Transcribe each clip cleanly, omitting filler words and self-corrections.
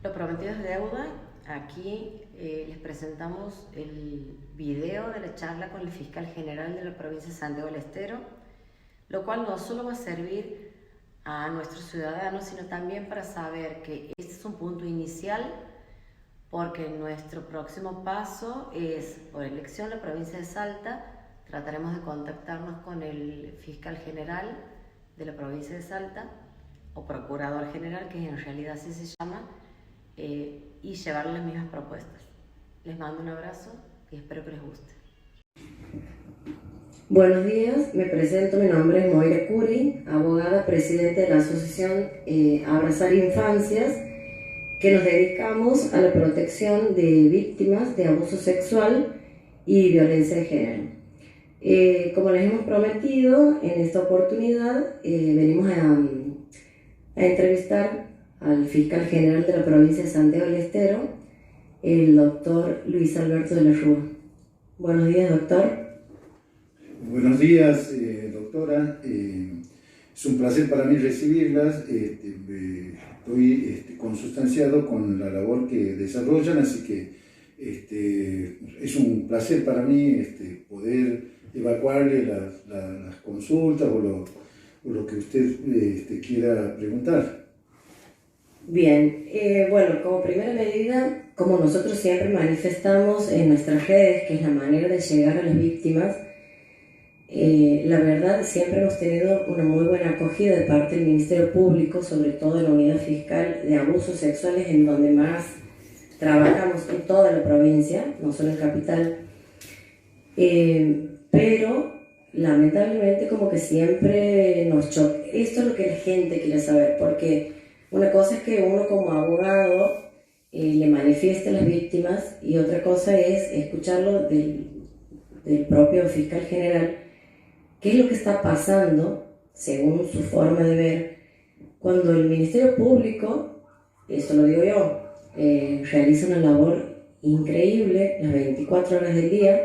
Lo prometido es deuda. Aquí les presentamos el video de la charla con el fiscal general de la provincia de Santiago del Estero, lo cual no solo va a servir a nuestros ciudadanos, sino también para saber que este es un punto inicial, porque nuestro próximo paso es, por elección, la provincia de Salta. Trataremos de contactarnos con el fiscal general de la provincia de Salta, o procurador general, que en realidad así se llama, y llevarles las mismas propuestas. Les mando un abrazo y espero que les guste. Buenos días, me presento, mi nombre es Moira Curi, abogada, presidente de la asociación Abrazar Infancias, que nos dedicamos a la protección de víctimas de abuso sexual y violencia de género. Como les hemos prometido, en esta oportunidad venimos a entrevistar al fiscal general de la provincia de Santiago del Estero, el doctor Luis Alberto de la Rúa. Buenos días, doctor. Buenos días, doctora. Es un placer para mí recibirlas. Estoy consustanciado con la labor que desarrollan, así que es un placer para mí poder evacuarle las consultas o lo que usted quiera preguntar. Bien, bueno, como primera medida, como nosotros siempre manifestamos en nuestras redes, que es la manera de llegar a las víctimas, la verdad siempre hemos tenido una muy buena acogida de parte del Ministerio Público, sobre todo en la unidad fiscal de abusos sexuales, en donde más trabajamos en toda la provincia, no solo en capital, pero lamentablemente como que siempre nos choca. Esto es lo que la gente quiere saber, porque una cosa es que uno como abogado le manifieste a las víctimas, y otra cosa es escucharlo del propio fiscal general, qué es lo que está pasando, según su forma de ver, cuando el Ministerio Público, esto lo digo yo, realiza una labor increíble las 24 horas del día,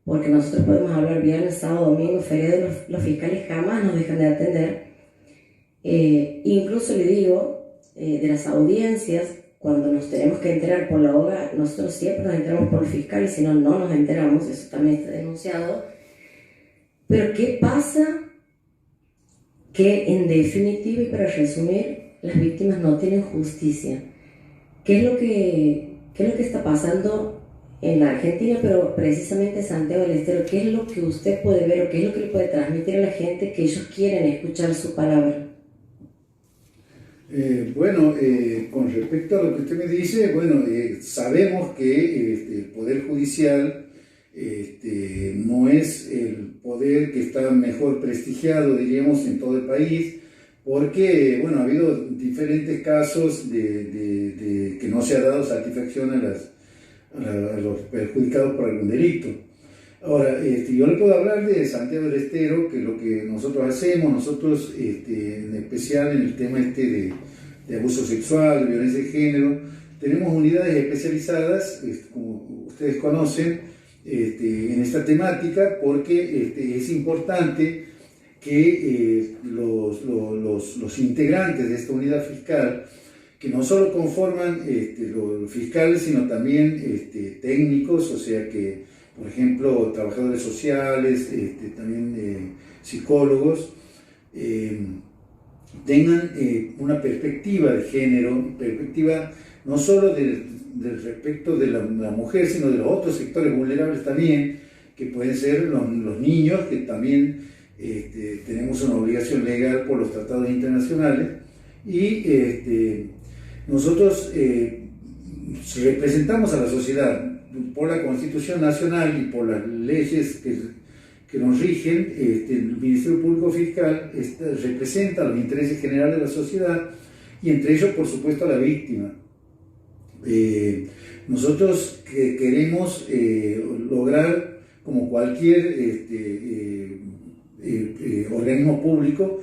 porque nosotros podemos hablar viernes, sábado, domingo, feriado, los fiscales jamás nos dejan de atender. Incluso le digo, de las audiencias, cuando nos tenemos que enterar por la abogada, nosotros siempre nos enteramos por el fiscal, y si no, no nos enteramos, eso también está denunciado. Pero ¿qué pasa? Que en definitiva, y para resumir, las víctimas no tienen justicia. ¿Qué es lo que está pasando en la Argentina, pero precisamente en Santiago del Estero? ¿Qué es lo que usted puede ver o qué es lo que le puede transmitir a la gente que ellos quieren escuchar su palabra? Con respecto a lo que usted me dice, sabemos que el Poder Judicial no es el poder que está mejor prestigiado, diríamos, en todo el país, porque ha habido diferentes casos de que no se ha dado satisfacción a los perjudicados por algún delito. Ahora, yo le puedo hablar de Santiago del Estero, que lo que nosotros hacemos, en especial en el tema de abuso sexual, de violencia de género, tenemos unidades especializadas, como ustedes conocen, en esta temática, porque es importante que los integrantes de esta unidad fiscal, que no solo conforman los fiscales, sino también técnicos, o sea que, por ejemplo, trabajadores sociales, también psicólogos, tengan una perspectiva de género, perspectiva no solo del respecto de la mujer, sino de los otros sectores vulnerables también, que pueden ser los niños, que también tenemos una obligación legal por los tratados internacionales, y nosotros representamos a la sociedad por la Constitución Nacional y por las leyes que nos rigen. El Ministerio Público Fiscal representa los intereses generales de la sociedad, y entre ellos, por supuesto, a la víctima. Nosotros queremos lograr, como cualquier organismo público,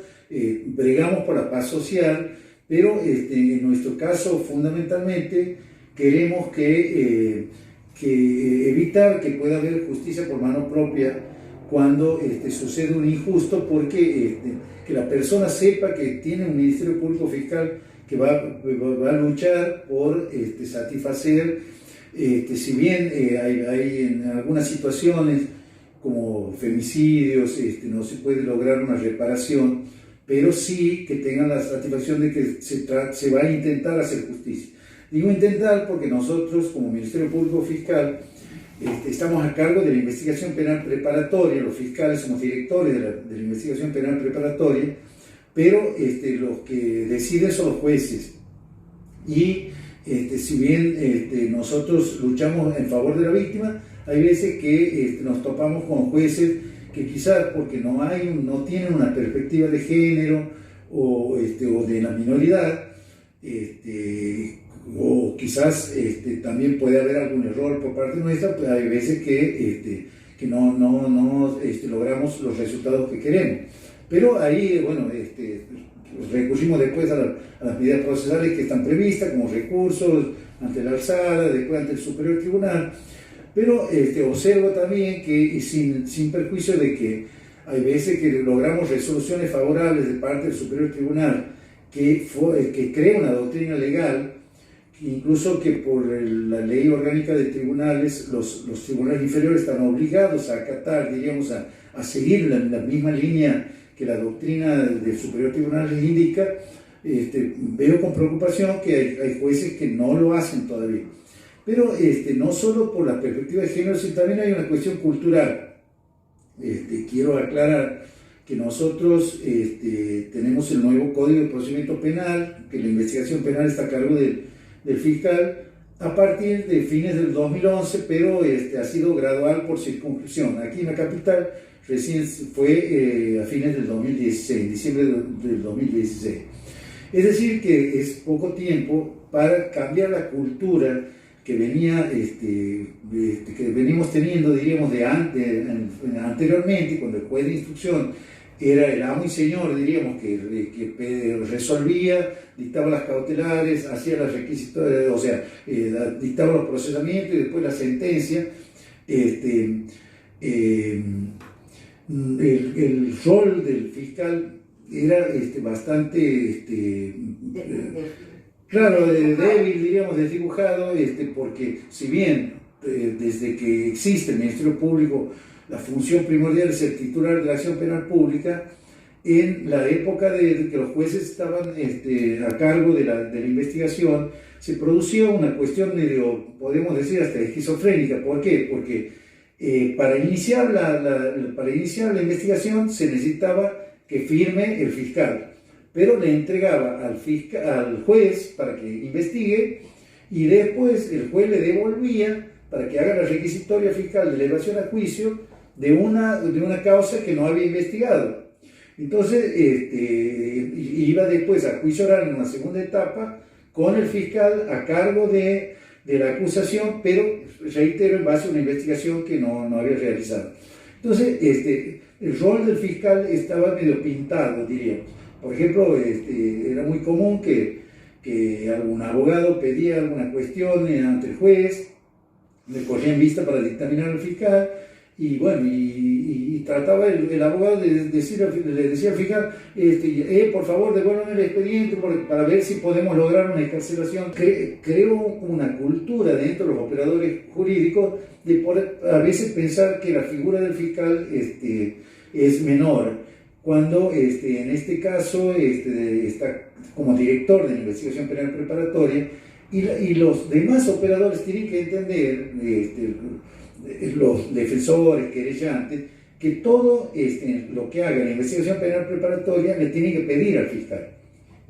bregamos por la paz social, pero en nuestro caso fundamentalmente queremos evitar que pueda haber justicia por mano propia cuando sucede un injusto, porque que la persona sepa que tiene un Ministerio Público Fiscal que va a luchar por satisfacer, si bien hay en algunas situaciones como femicidios, no se puede lograr una reparación, pero sí que tengan la satisfacción de que se va a intentar hacer justicia. Digo intentar porque nosotros, como Ministerio Público Fiscal, estamos a cargo de la investigación penal preparatoria, los fiscales somos directores de la investigación penal preparatoria, pero los que deciden son los jueces. Y si bien nosotros luchamos en favor de la víctima, hay veces que nos topamos con jueces que quizás porque no tienen una perspectiva de género o de la minoridad, o quizás también puede haber algún error por parte nuestra, pues hay veces que no logramos los resultados que queremos. Pero ahí, bueno, recurrimos después a las medidas procesales que están previstas, como recursos ante la alzada, después ante el Superior Tribunal. Pero observo también que, sin perjuicio de que hay veces que logramos resoluciones favorables de parte del Superior Tribunal que crea una doctrina legal, incluso que por la ley orgánica de tribunales, los tribunales inferiores están obligados a acatar, diríamos, a seguir la misma línea que la doctrina del Superior Tribunal les indica. Veo con preocupación que hay jueces que no lo hacen todavía. Pero no solo por la perspectiva de género, sino también hay una cuestión cultural. Quiero aclarar que nosotros tenemos el nuevo Código de Procedimiento Penal, que la investigación penal está a cargo del fiscal a partir de fines del 2011, pero ha sido gradual por circunscripción. Aquí en la capital recién fue a fines del 2016, en diciembre del 2016. Es decir, que es poco tiempo para cambiar la cultura que venimos teniendo, diríamos, anteriormente, cuando el juez de instrucción era el amo y señor, diríamos, que resolvía, dictaba las cautelares, hacía las requisitorias, o sea, dictaba los procesamientos y después la sentencia. El rol del fiscal era bastante claro, débil, diríamos, desdibujado, porque si bien desde que existe el Ministerio Público la función primordial es ser titular de la acción penal pública, en la época de que los jueces estaban a cargo de la investigación, se producía una cuestión medio, podemos decir, hasta esquizofrénica. ¿Por qué? Porque para iniciar la investigación se necesitaba que firme el fiscal, pero le entregaba al juez para que investigue y después el juez le devolvía para que haga la requisitoria fiscal de elevación a juicio de una causa que no había investigado. Entonces iba después a juicio oral en una segunda etapa con el fiscal a cargo de la acusación, pero reitero, en base a una investigación que no había realizado. Entonces el rol del fiscal estaba medio pintado, diríamos. Por ejemplo, era muy común que algún abogado pedía alguna cuestión ante el juez, le corría en vista para dictaminar al fiscal, y bueno, y trataba el abogado le decía al fiscal, por favor, devuélvame el expediente para ver si podemos lograr una excarcelación. Creo una cultura dentro de los operadores jurídicos de a veces pensar que la figura del fiscal es menor, cuando en este caso está como director de la investigación penal preparatoria, y los demás operadores tienen que entender, los defensores, querellantes, que todo lo que haga la investigación penal preparatoria le tiene que pedir al fiscal.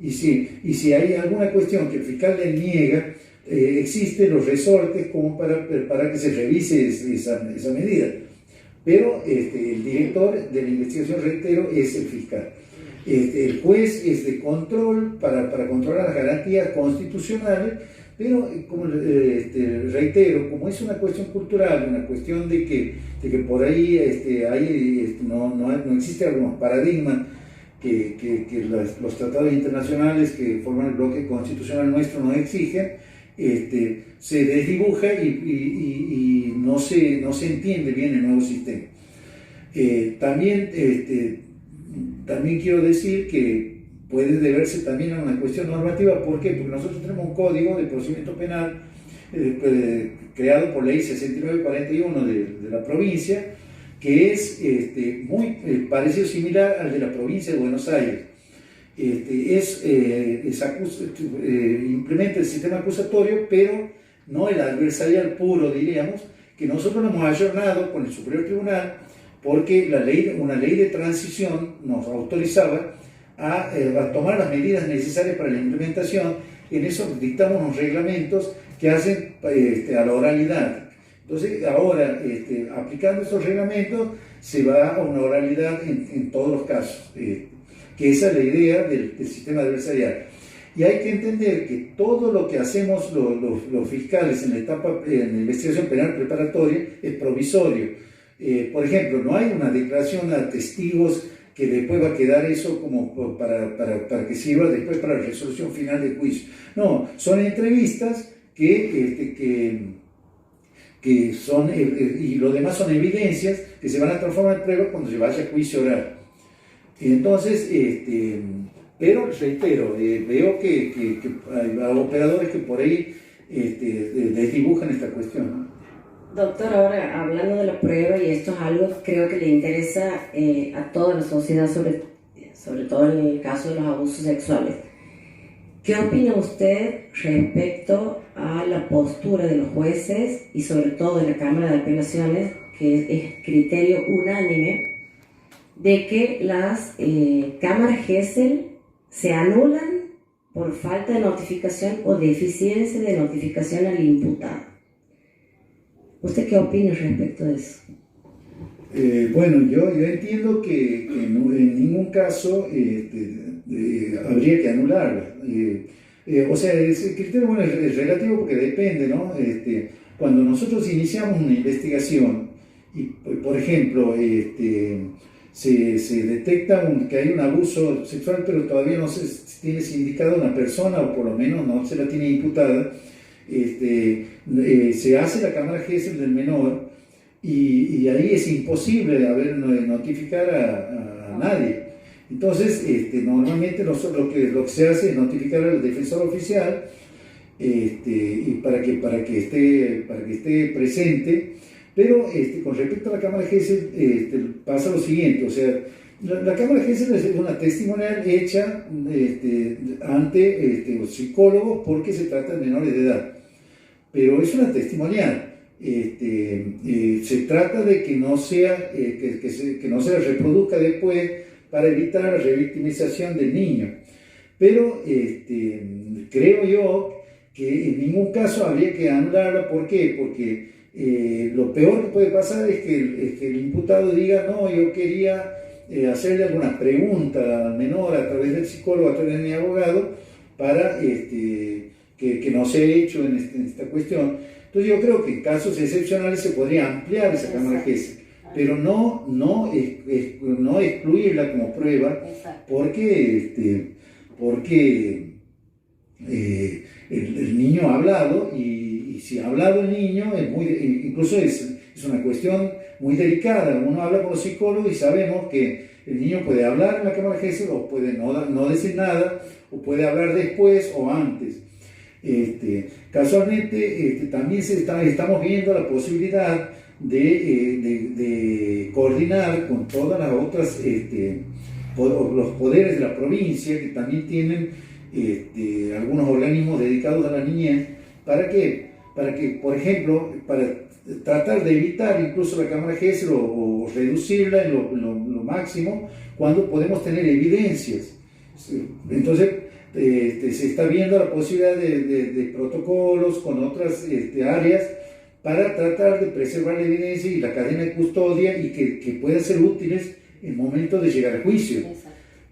Y si hay alguna cuestión que el fiscal le niega, existen los resortes como para que se revise esa medida. Pero el director de la investigación, reitero, es el fiscal. El juez es de control para controlar las garantías constitucionales, pero como reitero, como es una cuestión cultural, una cuestión de que por ahí no existe algunos paradigmas que los tratados internacionales que forman el bloque constitucional nuestro no exigen, se desdibuja y no se entiende bien el nuevo sistema. También quiero decir que puede deberse también a una cuestión normativa. ¿Por qué? Porque nosotros tenemos un código de procedimiento penal creado por ley 6941 de la provincia, que es muy parecido, similar al de la provincia de Buenos Aires. Implementa el sistema acusatorio, pero no el adversarial puro, diríamos, que nosotros lo hemos ayornado con el Superior Tribunal, porque una ley de transición nos autorizaba a tomar las medidas necesarias para la implementación. En eso dictamos unos reglamentos que hacen a la oralidad. Entonces, ahora, aplicando esos reglamentos, se va a una oralidad en todos los casos, que esa es la idea del sistema adversarial. Y hay que entender que todo lo que hacemos los fiscales en la etapa de investigación penal preparatoria es provisorio. Por ejemplo, no hay una declaración a testigos que después va a quedar eso como para que sirva después para la resolución final del juicio. No, son entrevistas que son, y lo demás son evidencias que se van a transformar en pruebas cuando se vaya a juicio oral. Entonces, pero reitero, veo que hay operadores que por ahí desdibujan esta cuestión, ¿no? Doctor, ahora hablando de la prueba, y esto es algo que creo que le interesa a toda la sociedad, sobre todo en el caso de los abusos sexuales. ¿Qué opina usted respecto a la postura de los jueces y sobre todo de la Cámara de Apelaciones, que es criterio unánime, de que las cámaras Gesell se anulan por falta de notificación o deficiencia de notificación al imputado? ¿Usted qué opina respecto de eso? Bueno, yo entiendo que en ningún caso habría que anularla. O sea, el criterio, bueno, es relativo porque depende, ¿no? Cuando nosotros iniciamos una investigación y, por ejemplo, se detecta que hay un abuso sexual, pero todavía no se tiene sindicada una persona, o por lo menos no se la tiene imputada, se hace la cámara Gesell del menor, y ahí es imposible notificar a nadie. Entonces, normalmente lo que se hace es notificar al defensor oficial, y para que esté presente. Pero con respecto a la cámara Gesell, pasa lo siguiente, o sea, la cámara Gesell es una testimonial hecha ante los psicólogos porque se trata de menores de edad, pero es una testimonial. Se trata de que no se reproduzca después para evitar la revictimización del niño. Pero creo yo que en ningún caso habría que anularla. ¿Por qué? Porque lo peor que puede pasar es que el imputado diga: no, yo quería hacerle alguna pregunta al menor a través del psicólogo, a través de mi abogado, para que no se ha hecho en esta cuestión. Entonces yo creo que en casos excepcionales se podría ampliar esa cámara Gesell, pero no excluirla como prueba, porque el niño ha hablado, y si ha hablado el niño, incluso es una cuestión muy delicada. Uno habla con los psicólogos y sabemos que el niño puede hablar en la cámara Gesell, o puede no decir nada, o puede hablar después o antes. Casualmente también estamos viendo la posibilidad de coordinar con todas las otras los poderes de la provincia, que también tienen algunos organismos dedicados a la niñez, para que, por ejemplo, para tratar de evitar incluso la cámara Gesell o reducirla en lo máximo cuando podemos tener evidencias. Entonces, se está viendo la posibilidad de protocolos con otras áreas para tratar de preservar la evidencia y la cadena de custodia, y que puedan ser útiles en momento de llegar a juicio.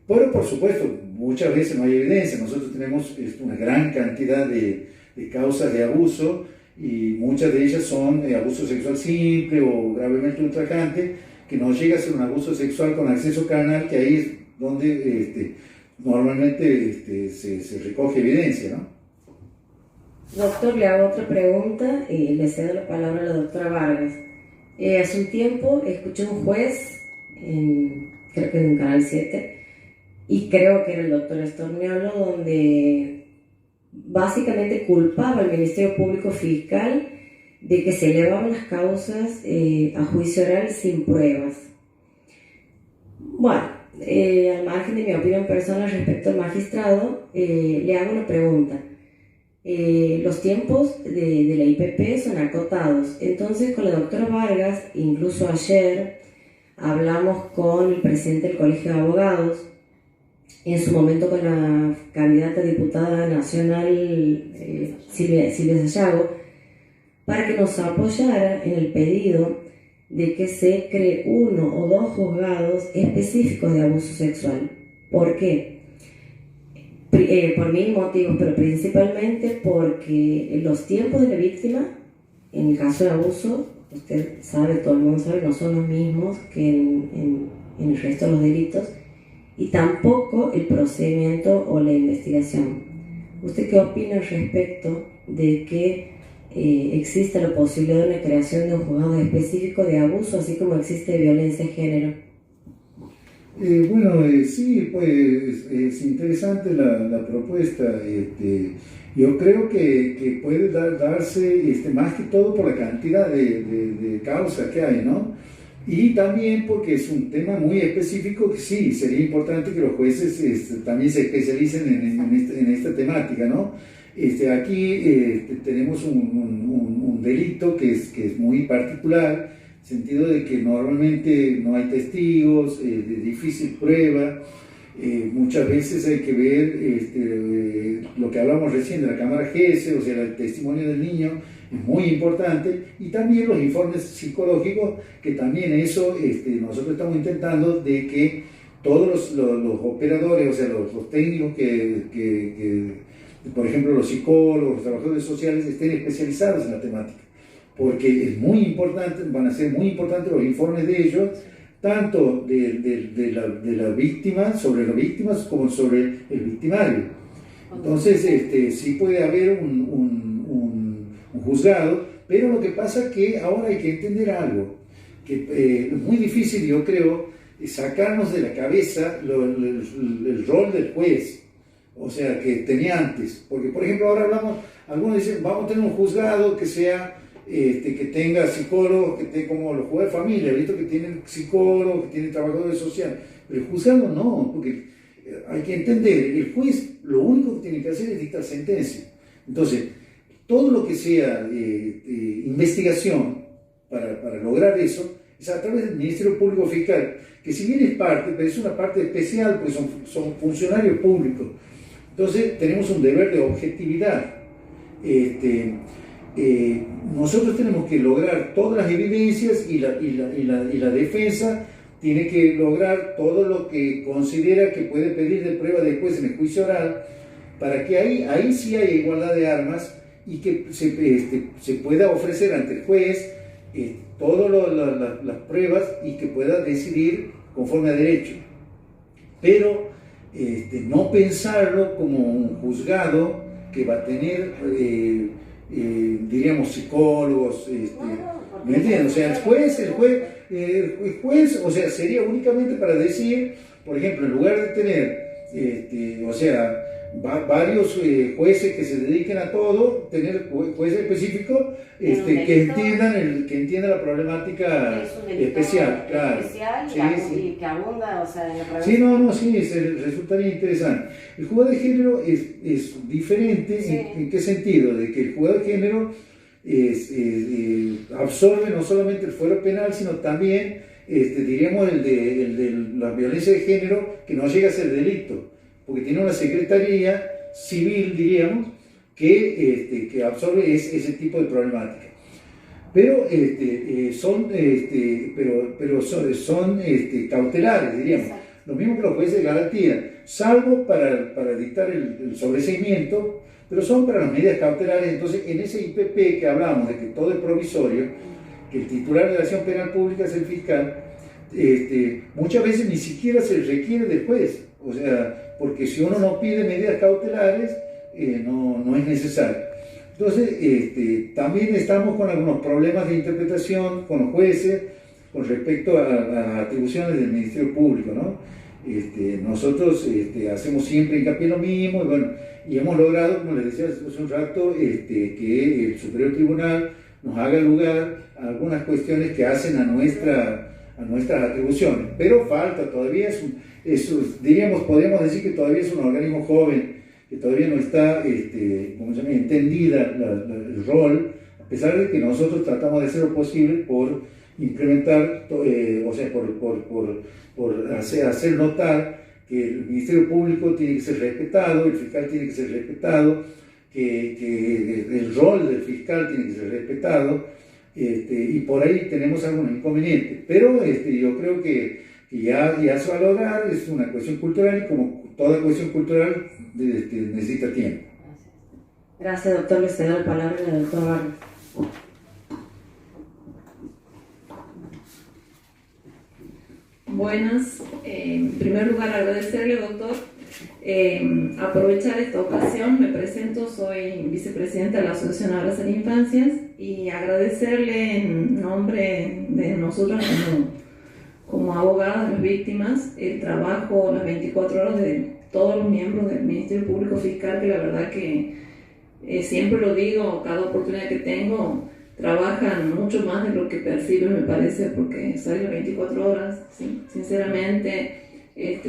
Pero, por supuesto, muchas veces no hay evidencia. Nosotros tenemos una gran cantidad de causas de abuso, y muchas de ellas son abuso sexual simple o gravemente ultrajante, que no llega a ser un abuso sexual con acceso carnal, que ahí es donde normalmente se recoge evidencia, ¿no? Doctor, le hago otra pregunta y le cedo la palabra a la doctora Vargas. Hace un tiempo escuché a un juez, creo que en Canal 7, y creo que era el doctor Estorniolo, donde básicamente culpaba al Ministerio Público Fiscal de que se elevaban las causas a juicio oral sin pruebas. Bueno, al margen de mi opinión personal respecto al magistrado, le hago una pregunta. Los tiempos de la IPP son acotados, entonces con la doctora Vargas, incluso ayer hablamos con el presidente del Colegio de Abogados, en su momento con la candidata a diputada nacional Silvia Sayago, para que nos apoyara en el pedido de que se cree 1 o 2 juzgados específicos de abuso sexual. ¿Por qué? Por 1000 motivos, pero principalmente porque los tiempos de la víctima, en el caso de abuso, usted sabe, todo el mundo sabe, no son los mismos que en el resto de los delitos, y tampoco el procedimiento o la investigación. ¿Usted qué opina al respecto de que exista la posibilidad de una creación de un juzgado específico de abuso, así como existe de violencia de género? Sí, pues es interesante la propuesta. Yo creo que puede darse más que todo por la cantidad de causas que hay, ¿no? Y también porque es un tema muy específico que sí, sería importante que los jueces también se especialicen en esta temática, ¿no? Aquí tenemos un delito que es muy particular, en el sentido de que normalmente no hay testigos, de difícil prueba, muchas veces hay que ver lo que hablamos recién de la cámara GS, o sea, el testimonio del niño es muy importante, y también los informes psicológicos, que también eso nosotros estamos intentando de que todos los operadores, o sea, los técnicos por ejemplo, los psicólogos, los trabajadores sociales estén especializados en la temática, porque es muy importante, van a ser muy importantes los informes de ellos, tanto de la víctima, sobre las víctimas, como sobre el victimario. Entonces, sí puede haber un juzgado, pero lo que pasa es que ahora hay que entender algo, que es muy difícil, yo creo, sacarnos de la cabeza el rol del juez, o sea, que tenía antes, porque por ejemplo ahora algunos dicen, vamos a tener un juzgado que sea, que tenga psicólogos, que tenga como los jueces de familia, visto que tienen psicólogos, que tienen trabajadores sociales, pero el juzgado no, porque hay que entender, el juez lo único que tiene que hacer es dictar sentencia. Entonces, todo lo que sea investigación para lograr eso, es a través del Ministerio Público Fiscal, que si bien es parte, pero es una parte especial, porque son funcionarios públicos. Entonces tenemos un deber de objetividad. Nosotros tenemos que lograr todas las evidencias y la defensa tiene que lograr todo lo que considera que puede pedir de prueba después en el juicio oral, para que ahí sí haya igualdad de armas y que se pueda ofrecer ante el juez todas las pruebas y que pueda decidir conforme a derecho. Pero no pensarlo como un juzgado que va a tener, diríamos, psicólogos, ¿me entienden? O sea, el juez, o sea, sería únicamente para decir, por ejemplo, en lugar de tener, o sea, varios jueces que se dediquen a todo, tener jueces específicos que entiendan la problemática especial, claro. Especial y que abunda, o sea, en la Sí, resultaría interesante. El juzgado de género es diferente. Sí. ¿En qué sentido? De que el juzgado de género absorbe no solamente el fuero penal, sino también, diríamos, el de la violencia de género, que no llega a ser delito, porque tiene una secretaría civil, diríamos, que absorbe ese tipo de problemática. Pero son cautelares, diríamos. Lo mismo que los jueces de garantía, salvo para dictar el sobreseimiento, pero son para las medidas cautelares. Entonces, en ese IPP que hablamos de que todo es provisorio, que el titular de la acción penal pública es el fiscal, muchas veces ni siquiera se requiere del juez. O sea, porque si uno no pide medidas cautelares, no es necesario. Entonces, también estamos con algunos problemas de interpretación con los jueces con respecto a las atribuciones del Ministerio Público, ¿no? nosotros hacemos siempre hincapié en lo mismo, y bueno, y hemos logrado, como les decía hace un rato, que el Superior Tribunal nos haga lugar a algunas cuestiones que hacen a nuestras atribuciones, pero falta, todavía podríamos decir que todavía es un organismo joven, que todavía no está entendida el rol, a pesar de que nosotros tratamos de hacer lo posible por implementar, por hacer notar que el Ministerio Público tiene que ser respetado, el fiscal tiene que ser respetado, que el rol del fiscal tiene que ser respetado, y por ahí tenemos algunos inconvenientes, pero yo creo que ya se va a lograr. Es una cuestión cultural y como toda cuestión cultural necesita tiempo. Gracias, doctor. Le cedo la palabra al doctor Vargas. Buenas. En primer lugar, agradecerle, doctor. Aprovechar esta ocasión, me presento, soy vicepresidenta de la Asociación Abrazar Infancias, y agradecerle en nombre de nosotros como abogadas de las víctimas el trabajo las 24 horas de todos los miembros del Ministerio Público Fiscal, que la verdad que siempre lo digo, cada oportunidad que tengo, trabajan mucho más de lo que perciben, me parece, porque salen 24 horas, ¿sí? Sinceramente,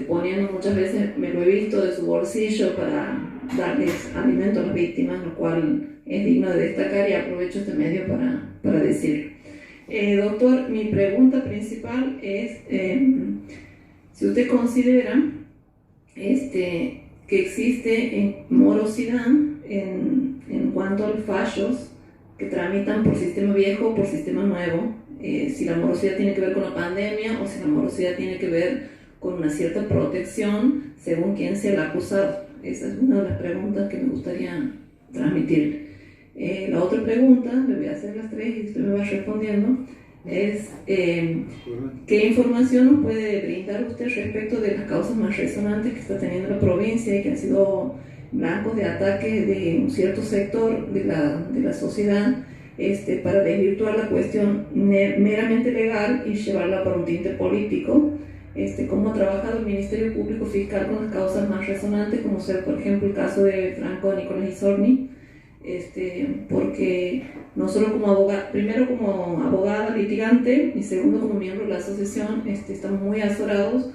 poniendo muchas veces, me lo he visto de su bolsillo para darles alimento a las víctimas, lo cual es digno de destacar, y aprovecho este medio para decirlo. Doctor, mi pregunta principal es si usted considera que existe morosidad en cuanto a los fallos que tramitan por sistema viejo o por sistema nuevo, si la morosidad tiene que ver con la pandemia o si la morosidad tiene que ver con una cierta protección según quién sea el acusado. Esa es una de las preguntas que me gustaría transmitir. La otra pregunta, le voy a hacer las tres y usted me va respondiendo, es ¿qué información nos puede brindar usted respecto de las causas más resonantes que está teniendo la provincia y que han sido blancos de ataque de un cierto sector de la sociedad, para desvirtuar la cuestión meramente legal y llevarla para un tinte político? ¿Cómo ha trabajado el Ministerio Público Fiscal con las causas más resonantes, como ser, por ejemplo, el caso de Franco Nicolás Isorni? Porque nosotros como abogada, primero como abogada litigante y segundo como miembro de la asociación, estamos muy azorados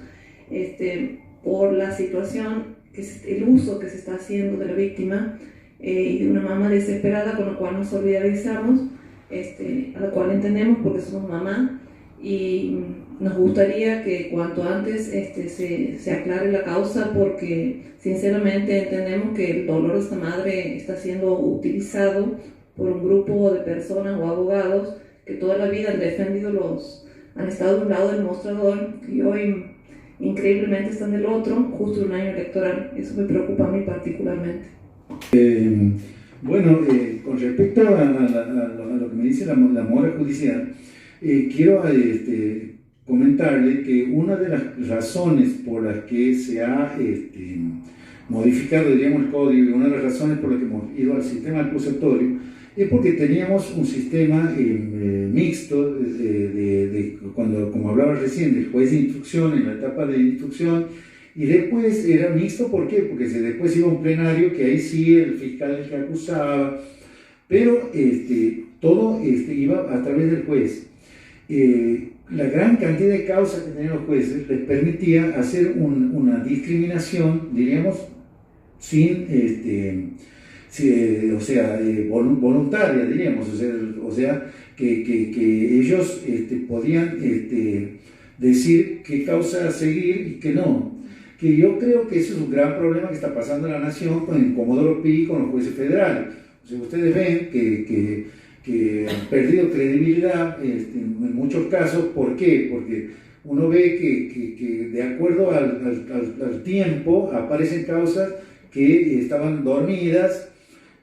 por la situación, el uso que se está haciendo de la víctima y de una mamá desesperada, con lo cual nos solidarizamos, a la cual entendemos porque somos mamá, y nos gustaría que cuanto antes se aclare la causa, porque sinceramente entendemos que el dolor de esta madre está siendo utilizado por un grupo de personas o abogados que toda la vida han estado de un lado del mostrador y hoy increíblemente están del otro, justo en un año electoral. Eso me preocupa a mí particularmente. Con respecto a lo que me dice la mora judicial, quiero comentarle que una de las razones por las que se ha modificado, diríamos, el código, y una de las razones por las que hemos ido al sistema acusatorio, es porque teníamos un sistema mixto, como hablaba recién, del juez de instrucción, en la etapa de instrucción, y después era mixto. ¿Por qué? Porque después iba a un plenario, que ahí sí el fiscal el que acusaba, pero todo iba a través del juez. La gran cantidad de causas que tenían los jueces les permitía hacer una discriminación, diríamos, voluntaria, diríamos, que ellos podían decir qué causa seguir y qué no. Que yo creo que eso es un gran problema que está pasando en la nación con el Comodoro Pi y con los jueces federales. O sea, ustedes ven que han perdido credibilidad en muchos casos. ¿Por qué? Porque uno ve que de acuerdo al tiempo aparecen causas que estaban dormidas,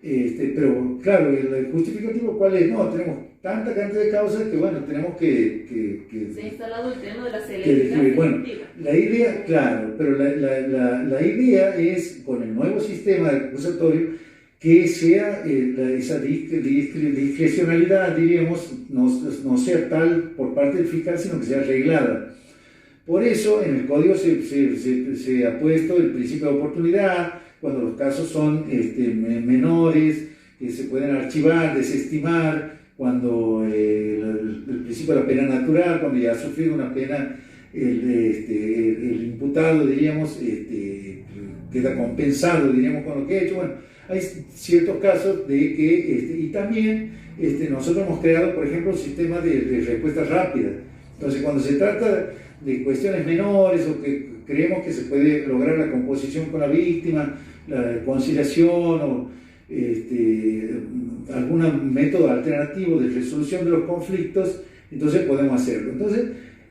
pero claro, el justificativo ¿cuál es? No, tenemos tanta cantidad de causas que bueno, tenemos que se ha instalado el tema de la celeridad. Bueno, la idea, claro, pero la idea es, con el nuevo sistema acusatorio, que sea esa discrecionalidad, diríamos, no sea tal por parte del fiscal, sino que sea arreglada. Por eso en el código se ha puesto el principio de oportunidad, cuando los casos son menores, que se pueden archivar, desestimar, cuando el principio de la pena natural, cuando ya ha sufrido una pena, el imputado, diríamos, queda compensado, diríamos, con lo que ha hecho. Bueno, hay ciertos casos de que, y también nosotros hemos creado, por ejemplo, un sistema de respuesta rápida. Entonces, cuando se trata de cuestiones menores o que creemos que se puede lograr la composición con la víctima, la conciliación o algún método alternativo de resolución de los conflictos, entonces podemos hacerlo. Entonces,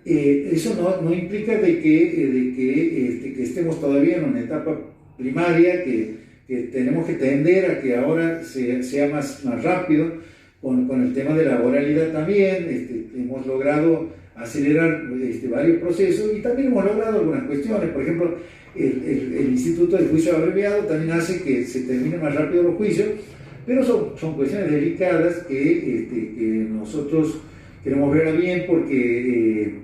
eso no implica de que estemos todavía en una etapa primaria, que tenemos que tender a que ahora sea más rápido con el tema de la oralidad también. Hemos logrado acelerar varios procesos y también hemos logrado algunas cuestiones. Por ejemplo, el Instituto del Juicio Abreviado también hace que se terminen más rápido los juicios, pero son cuestiones delicadas que nosotros queremos ver bien, porque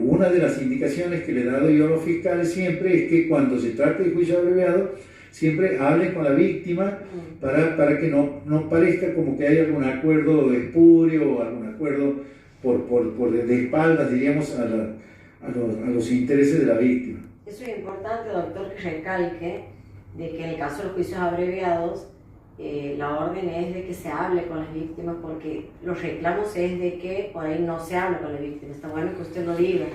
una de las indicaciones que le he dado yo a los fiscales siempre es que cuando se trate de juicio abreviado siempre hablen con la víctima para que no parezca como que hay algún acuerdo espurio o algún acuerdo de espaldas, diríamos, a los intereses de la víctima. Eso es importante, doctor, que recalque de que en el caso de los juicios abreviados la orden es de que se hable con las víctimas, porque los reclamos es de que por ahí no se habla con las víctimas. Está bueno que usted lo diga.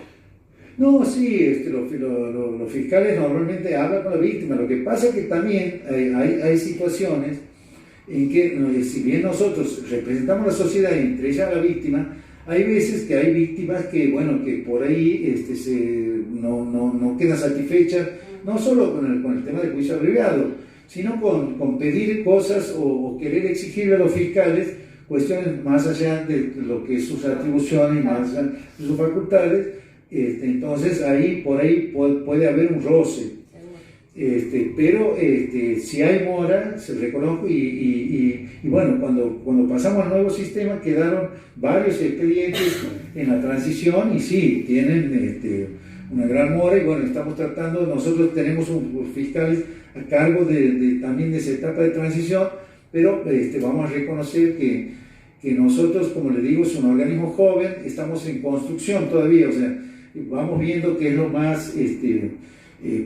No, sí, los fiscales normalmente hablan con la víctima. Lo que pasa es que también hay situaciones en que, si bien nosotros representamos la sociedad y entre ellas la víctima, hay veces que hay víctimas que, bueno, que por ahí no quedan satisfechas, no solo con el tema del juicio abreviado, sino con pedir cosas o querer exigirle a los fiscales cuestiones más allá de lo que es sus atribuciones, más allá de sus facultades. Entonces por ahí puede haber un roce. Pero si hay mora, se reconoce y bueno, cuando pasamos al nuevo sistema quedaron varios expedientes en la transición y sí, tienen una gran mora, y bueno, estamos tratando, nosotros tenemos unos fiscales a cargo también de esa etapa de transición, pero vamos a reconocer que nosotros, como le digo, es un organismo joven, estamos en construcción todavía, o sea, vamos viendo qué es lo más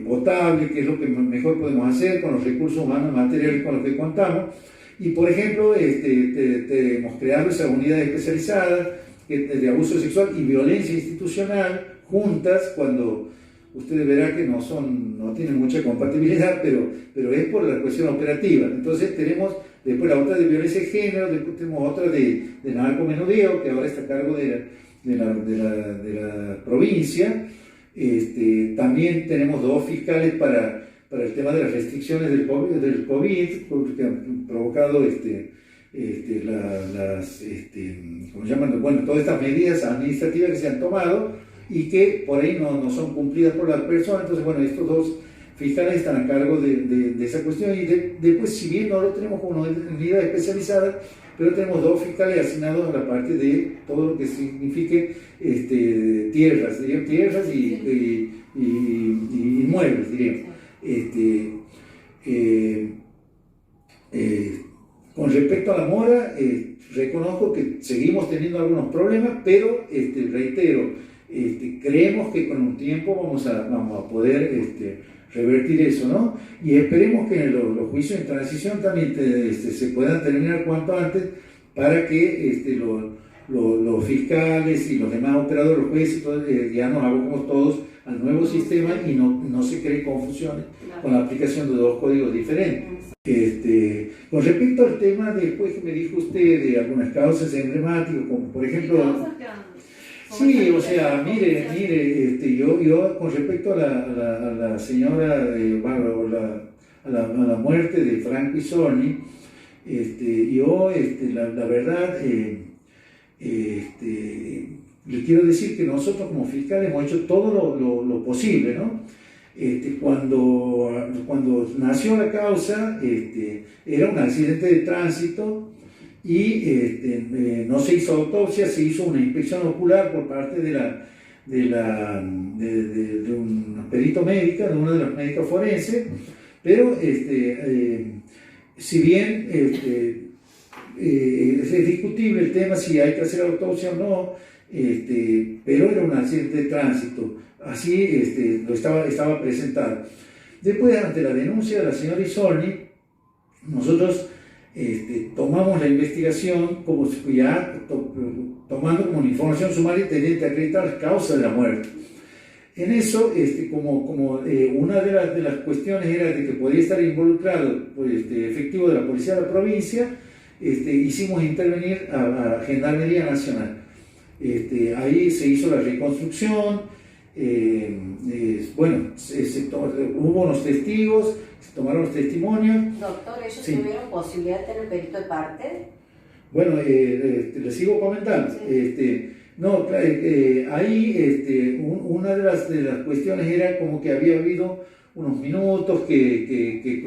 potable, qué es lo que mejor podemos hacer con los recursos humanos materiales con los que contamos. Y por ejemplo, hemos creado esas unidades especializadas de abuso sexual y violencia institucional juntas, cuando ustedes verán que no tienen mucha compatibilidad, pero es por la cuestión operativa. Entonces tenemos después la otra de violencia de género, después tenemos otra de narcomenudeo, que ahora está a cargo de la provincia. También tenemos 2 fiscales para el tema de las restricciones del COVID, que han provocado ¿cómo se llaman? Bueno, todas estas medidas administrativas que se han tomado y que por ahí no son cumplidas por las personas. Entonces, bueno, estos 2 fiscales están a cargo de esa cuestión, y después, si bien no lo tenemos como una unidad especializada, pero tenemos 2 fiscales asignados a la parte de todo lo que signifique tierras y inmuebles, diríamos. Con respecto a la mora, reconozco que seguimos teniendo algunos problemas, pero reitero, creemos que con un tiempo vamos a poder revertir eso, ¿no? Y esperemos que los juicios en transición también se puedan terminar cuanto antes, para que los fiscales y los demás operadores, los jueces, ya nos abocamos todos al nuevo sistema y no se cree confusiones con la aplicación de 2 códigos diferentes. Con respecto al tema después que me dijo usted de algunas causas emblemáticas, como por ejemplo... Sí, o sea, mire, yo con respecto a la señora, a la muerte de Franco Isorni, yo, la verdad, le quiero decir que nosotros como fiscales hemos hecho todo lo posible, ¿no? Cuando nació la causa, era un accidente de tránsito y no se hizo autopsia, se hizo una inspección ocular por parte de de un perito médica, de una de las médicas forenses, pero si bien es discutible el tema si hay que hacer autopsia o no, pero era un accidente de tránsito, así estaba presentado. Después, ante la denuncia de la señora Isorni, nosotros tomamos la investigación como ya tomando como una información sumaria teniente a acreditar las causas de la muerte. En eso, una de las cuestiones era de que podía estar involucrado efectivo de la policía de la provincia, hicimos intervenir a Gendarmería Nacional. Ahí se hizo la reconstrucción, hubo unos testigos, se tomaron los testimonios. Doctor, ¿ellos Sí. tuvieron posibilidad de tener perito de parte? Bueno, les sigo comentando. Sí. Ahí una de las cuestiones era como que había habido unos minutos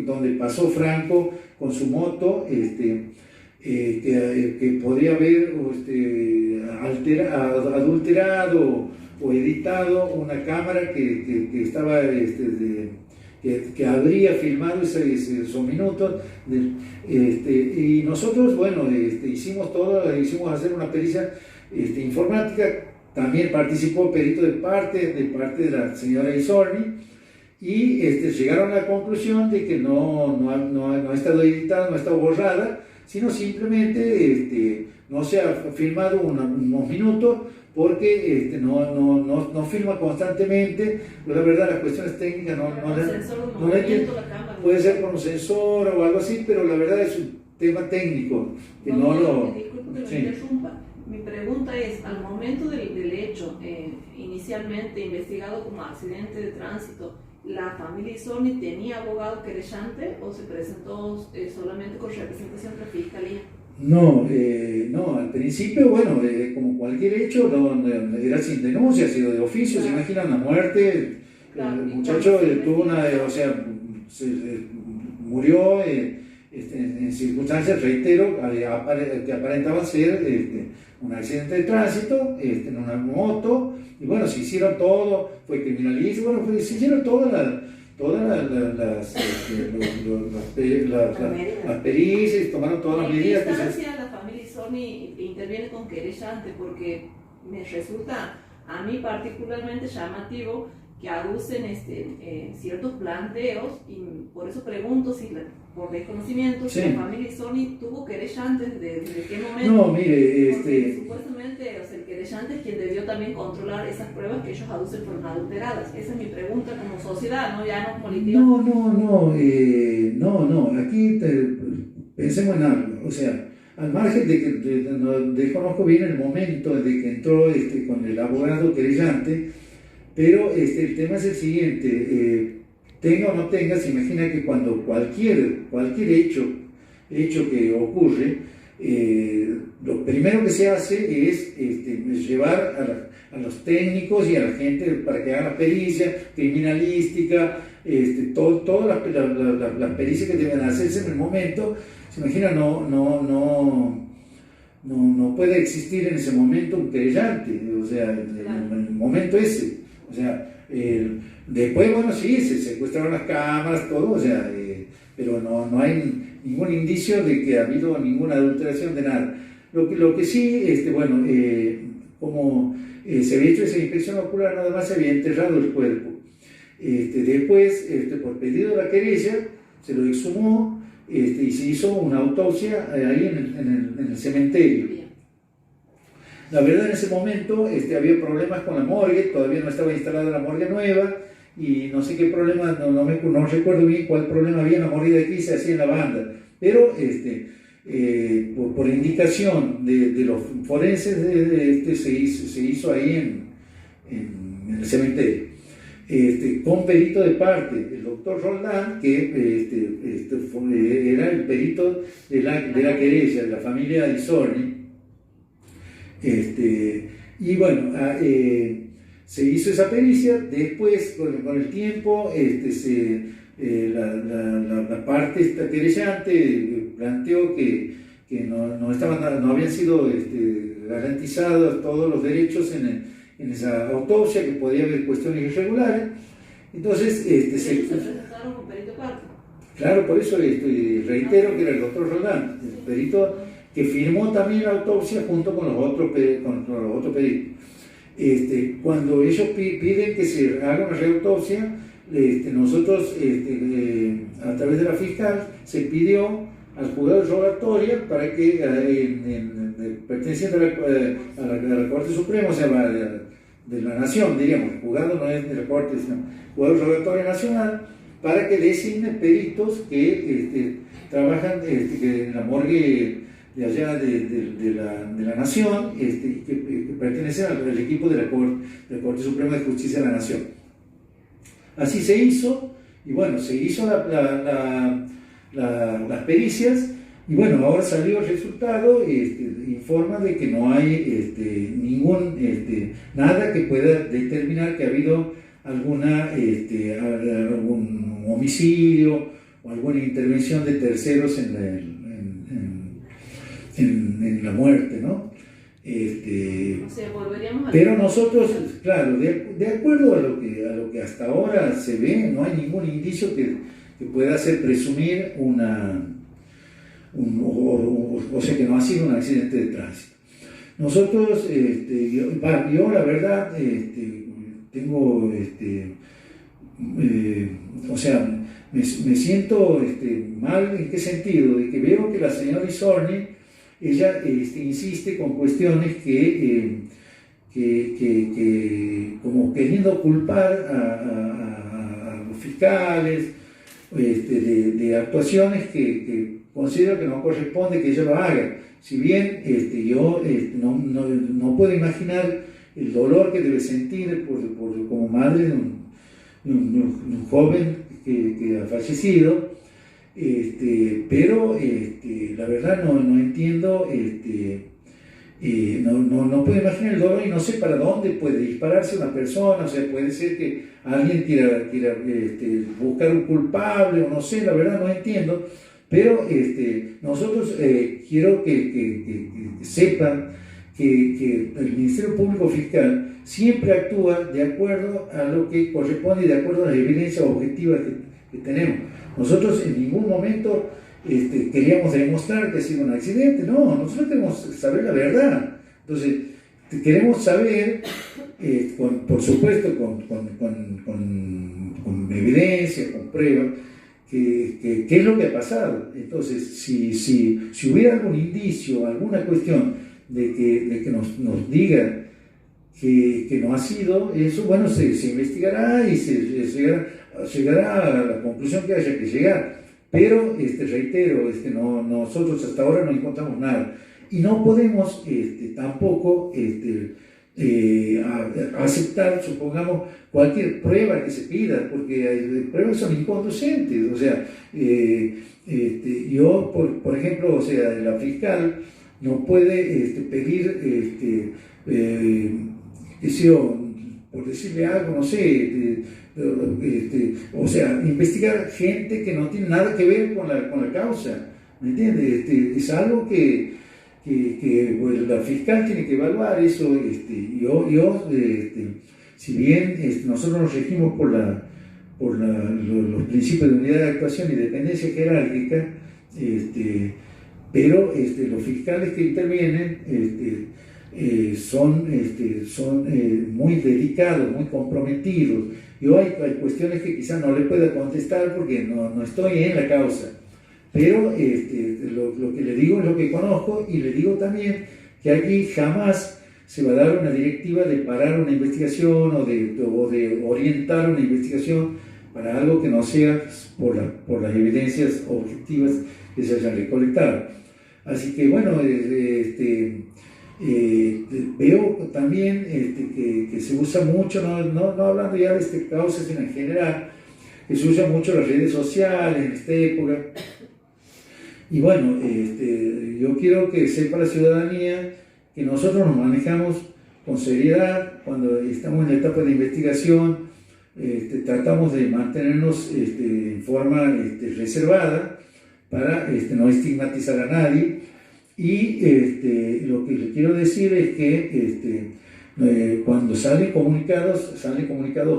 donde pasó Franco con su moto, que podría haber adulterado o editado una cámara que estaba que habría filmado esos minutos, y nosotros, bueno, hicimos hacer una pericia informática. También participó perito de parte de la señora Isorni, y llegaron a la conclusión de que no ha estado editada, no ha estado borrada, sino simplemente no se ha filmado unos minutos, porque no filma constantemente. Pero la verdad, las cuestiones técnicas puede ser con un sensor o algo así, pero la verdad es un tema técnico que Disculpe que sí. me interrumpa. Mi pregunta es, al momento del hecho, inicialmente investigado como accidente de tránsito, ¿la familia Isorni tenía abogado querellante o se presentó solamente con representación de la fiscalía? No, al principio, bueno, como cualquier hecho, era sin denuncia, ha sido de oficio. Claro. Se imaginan la muerte, Claro, el muchacho tuvo murió en circunstancias, reitero, que aparentaban ser un accidente de tránsito, en una moto, y bueno, se hicieron todo, fue criminalístico, bueno, se hicieron todas las pericias, tomaron todas las medidas. ¿En qué instancia la familia Isorni interviene con querellante? Porque me resulta a mí particularmente llamativo que aducen ciertos planteos, y por eso pregunto si por desconocimiento si Sí. la familia Isorni tuvo querellantes, ¿desde qué momento? No, mire, Porque supuestamente el querellante es quien debió también controlar esas pruebas que ellos aducen fueron adulteradas. Esa es mi pregunta como sociedad, ¿no? Ya no como litigante. no, aquí pensemos en algo, o sea, al margen de que desconozco bien el momento de que entró con el abogado querellante, pero el tema es el siguiente, tenga o no tenga, se imagina que cuando cualquier hecho que ocurre, lo primero que se hace es llevar a los técnicos y a la gente para que hagan la pericia criminalística, todas las pericias que deben hacerse en el momento. Se imagina, no puede existir en ese momento un querellante, o sea, en el momento ese. O sea, después, bueno, sí, se secuestraron las cámaras, todo, o sea, pero no hay ningún indicio de que ha habido ninguna adulteración de nada. Lo que sí, como se había hecho esa inspección ocular, nada más se había enterrado el cuerpo. Después, por pedido de la querella, se lo exhumó y se hizo una autopsia ahí en el cementerio. La verdad, en ese momento había problemas con la morgue, todavía no estaba instalada la morgue nueva, y no sé qué problema, no recuerdo bien cuál problema había en la morgue de aquí, se hacía en la banda, pero por indicación de los forenses se hizo ahí en el cementerio, con perito de parte, el doctor Roldán, que era el perito de la querella, de la familia Isorni. Y bueno, se hizo esa pericia. Después, con el tiempo, la parte esta querellante planteó que no habían sido garantizados todos los derechos en en esa autopsia, que podía haber cuestiones irregulares. Entonces, se presentaron con perito parte. Claro, por eso reitero que era el doctor Roldán, el perito que firmó también la autopsia junto con los otros peritos. Cuando ellos piden que se haga una reautopsia, nosotros, a través de la fiscal, se pidió al juzgado de rogatoria para que, perteneciente a la Corte Suprema, o sea, de la Nación, diríamos, el juzgado no es de la Corte, sino el juzgado de rogatoria nacional, para que designe peritos que trabajan en la morgue de allá de la Nación, que pertenecen al equipo de la Corte Suprema de Justicia de la Nación. Así se hizo, y bueno, se hizo las pericias, y bueno, ahora salió el resultado, informa de que no hay nada que pueda determinar que ha habido algún homicidio o alguna intervención de terceros en la muerte, ¿no? O sea, volveríamos a... Pero nosotros, claro, de acuerdo a lo que hasta ahora se ve, no hay ningún indicio que pueda hacer presumir o sea, que no ha sido un accidente de tránsito. Nosotros, yo la verdad, tengo, o sea, me siento mal. ¿En qué sentido? De que veo que la señora Isorni, ella insiste con cuestiones que como queriendo culpar a los fiscales de actuaciones que considero que no corresponde que ella lo haga. Si bien yo no puedo imaginar el dolor que debe sentir como madre de un joven que ha fallecido, pero la verdad no entiendo, no puedo imaginar el dolor y no sé para dónde puede dispararse una persona. O sea, puede ser que alguien quiera buscar un culpable, o no sé, la verdad no entiendo, pero nosotros quiero que sepan que el Ministerio Público Fiscal siempre actúa de acuerdo a lo que corresponde y de acuerdo a las evidencias objetivas que tenemos. Nosotros en ningún momento queríamos demostrar que ha sido un accidente, no, nosotros queremos saber la verdad. Entonces, queremos saber, por supuesto, con evidencia, con pruebas, qué es lo que ha pasado. Entonces, si hubiera algún indicio, alguna cuestión de que nos diga que no ha sido eso, bueno, se investigará y se llegará a la conclusión que haya que llegar. Pero, reitero, nosotros hasta ahora no encontramos nada. Y no podemos tampoco aceptar, supongamos, cualquier prueba que se pida, porque pruebas son inconducentes. O sea, yo, por ejemplo, o sea, la fiscal no puede pedir, por decirle algo, no sé, o sea, investigar gente que no tiene nada que ver con la causa, ¿me entiendes? Es algo que pues, la fiscal tiene que evaluar eso. Si bien nosotros nos regimos por los principios de unidad de actuación y dependencia jerárquica, pero los fiscales que intervienen son muy dedicados, muy comprometidos. Yo hay cuestiones que quizás no le pueda contestar porque no estoy en la causa, pero lo que le digo es lo que conozco, y le digo también que aquí jamás se va a dar una directiva de parar una investigación o de orientar una investigación para algo que no sea por las evidencias objetivas que se hayan recolectado. Así que bueno, veo también que se usa mucho, no hablando ya de causas, sino en general, que se usan mucho las redes sociales en esta época. Y bueno, yo quiero que sepa la ciudadanía que nosotros nos manejamos con seriedad cuando estamos en la etapa de investigación. Tratamos de mantenernos en forma reservada para no estigmatizar a nadie. Y lo que les quiero decir es que cuando salen comunicados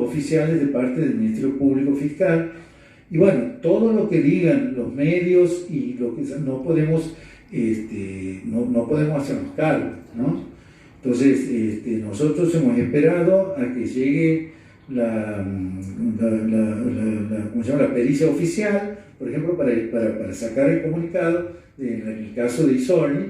oficiales de parte del Ministerio Público Fiscal. Y bueno, todo lo que digan los medios y lo que no podemos hacernos cargo, ¿no? Entonces, nosotros hemos esperado a que llegue la pericia oficial, por ejemplo, para sacar el comunicado en el caso de Isorni.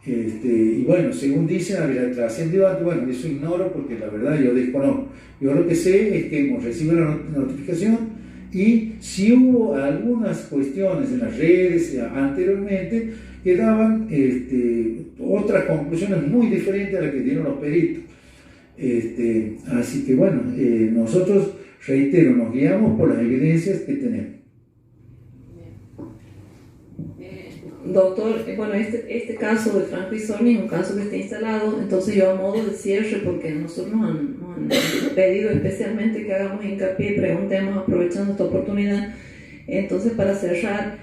Y bueno, según dicen, trascendió antes, bueno, eso ignoro porque la verdad yo desconozco. Yo lo que sé es que hemos recibido la notificación y si hubo algunas cuestiones en las redes anteriormente que daban otras conclusiones muy diferentes a las que dieron los peritos. Así que bueno, nosotros, reitero, nos guiamos por las evidencias que tenemos. Doctor, bueno, este caso de Franco Isorni es un caso que está instalado, entonces yo a modo de cierre, porque nosotros nos han pedido especialmente que hagamos hincapié y preguntemos aprovechando esta oportunidad. Entonces, para cerrar,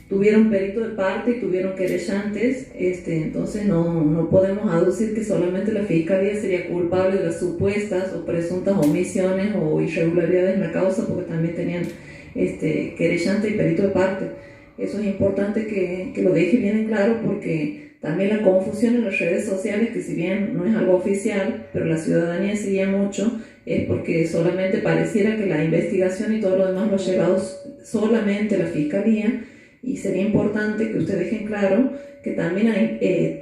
tuvieron perito de parte y tuvieron querellantes, entonces no podemos aducir que solamente la Fiscalía sería culpable de las supuestas o presuntas omisiones o irregularidades en la causa, porque también tenían querellante y perito de parte. Eso es importante que lo deje bien en claro, porque también la confusión en las redes sociales, que si bien no es algo oficial, pero la ciudadanía seguía mucho, es porque solamente pareciera que la investigación y todo lo demás lo ha llevado solamente la Fiscalía, y sería importante que ustedes dejen claro que también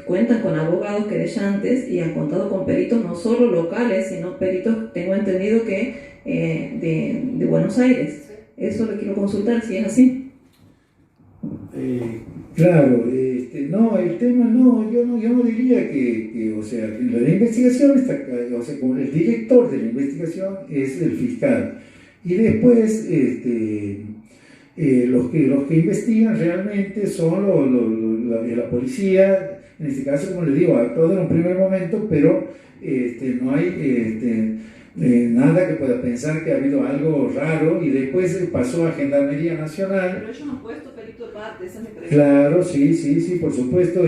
cuentan con abogados querellantes y han contado con peritos no solo locales, sino peritos, tengo entendido que de Buenos Aires. Eso lo quiero consultar, si es así. Claro, no, el tema no, yo no diría que la investigación está, como el director de la investigación es el fiscal, y después los que investigan realmente son la policía, en este caso, como les digo, ha actuado en un primer momento, pero no hay nada que pueda pensar que ha habido algo raro, y después pasó a Gendarmería Nacional. Pero ellos no han puesto perito de parte, esa es mi pregunta. Claro, sí, por supuesto,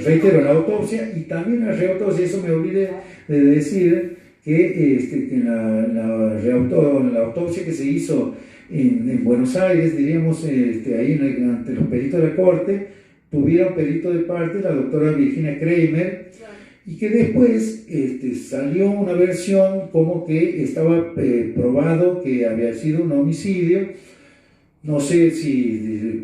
reitero, la autopsia y también la reautopsia. Eso me olvidé de decir que en la autopsia que se hizo en Buenos Aires, diríamos, ahí ante los peritos de la Corte, tuvieron perito de parte la doctora Virginia Kramer, y que después salió una versión como que estaba probado que había sido un homicidio. No sé si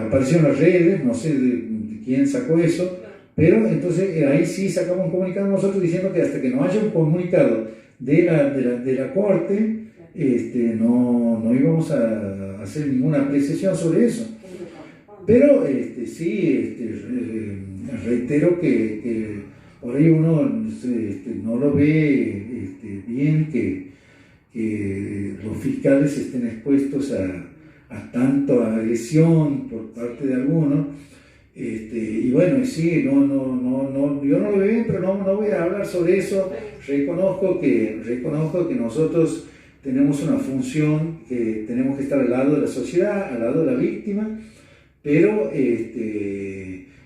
apareció en las redes, no sé de quién sacó eso, pero entonces ahí sí sacamos un comunicado nosotros diciendo que hasta que no haya un comunicado de la Corte, no íbamos a hacer ninguna apreciación sobre eso. Pero sí, reitero que por ahí uno no lo ve bien que los fiscales estén expuestos a tanta agresión por parte de algunos, y bueno, sí, yo no lo veo bien, pero no voy a hablar sobre eso. Reconozco que nosotros tenemos una función, que tenemos que estar al lado de la sociedad, al lado de la víctima, pero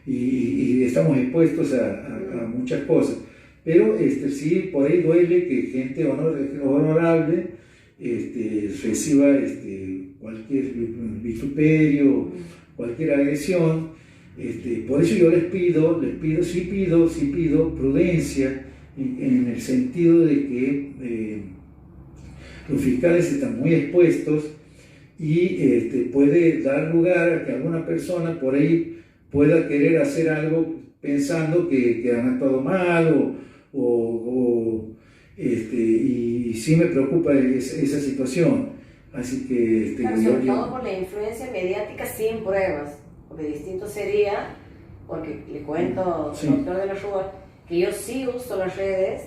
y estamos expuestos a muchas cosas, pero sí, por ahí duele que gente honorable reciba cualquier vituperio, cualquier agresión. Por eso yo les pido prudencia en el sentido de que los fiscales están muy expuestos y puede dar lugar a que alguna persona por ahí pueda querer hacer algo pensando que han actuado mal y sí me preocupa esa situación. Así que claro, sobre todo por la influencia mediática sin pruebas, porque distinto sería, porque le cuento, doctor de la Rúa, que yo sí uso las redes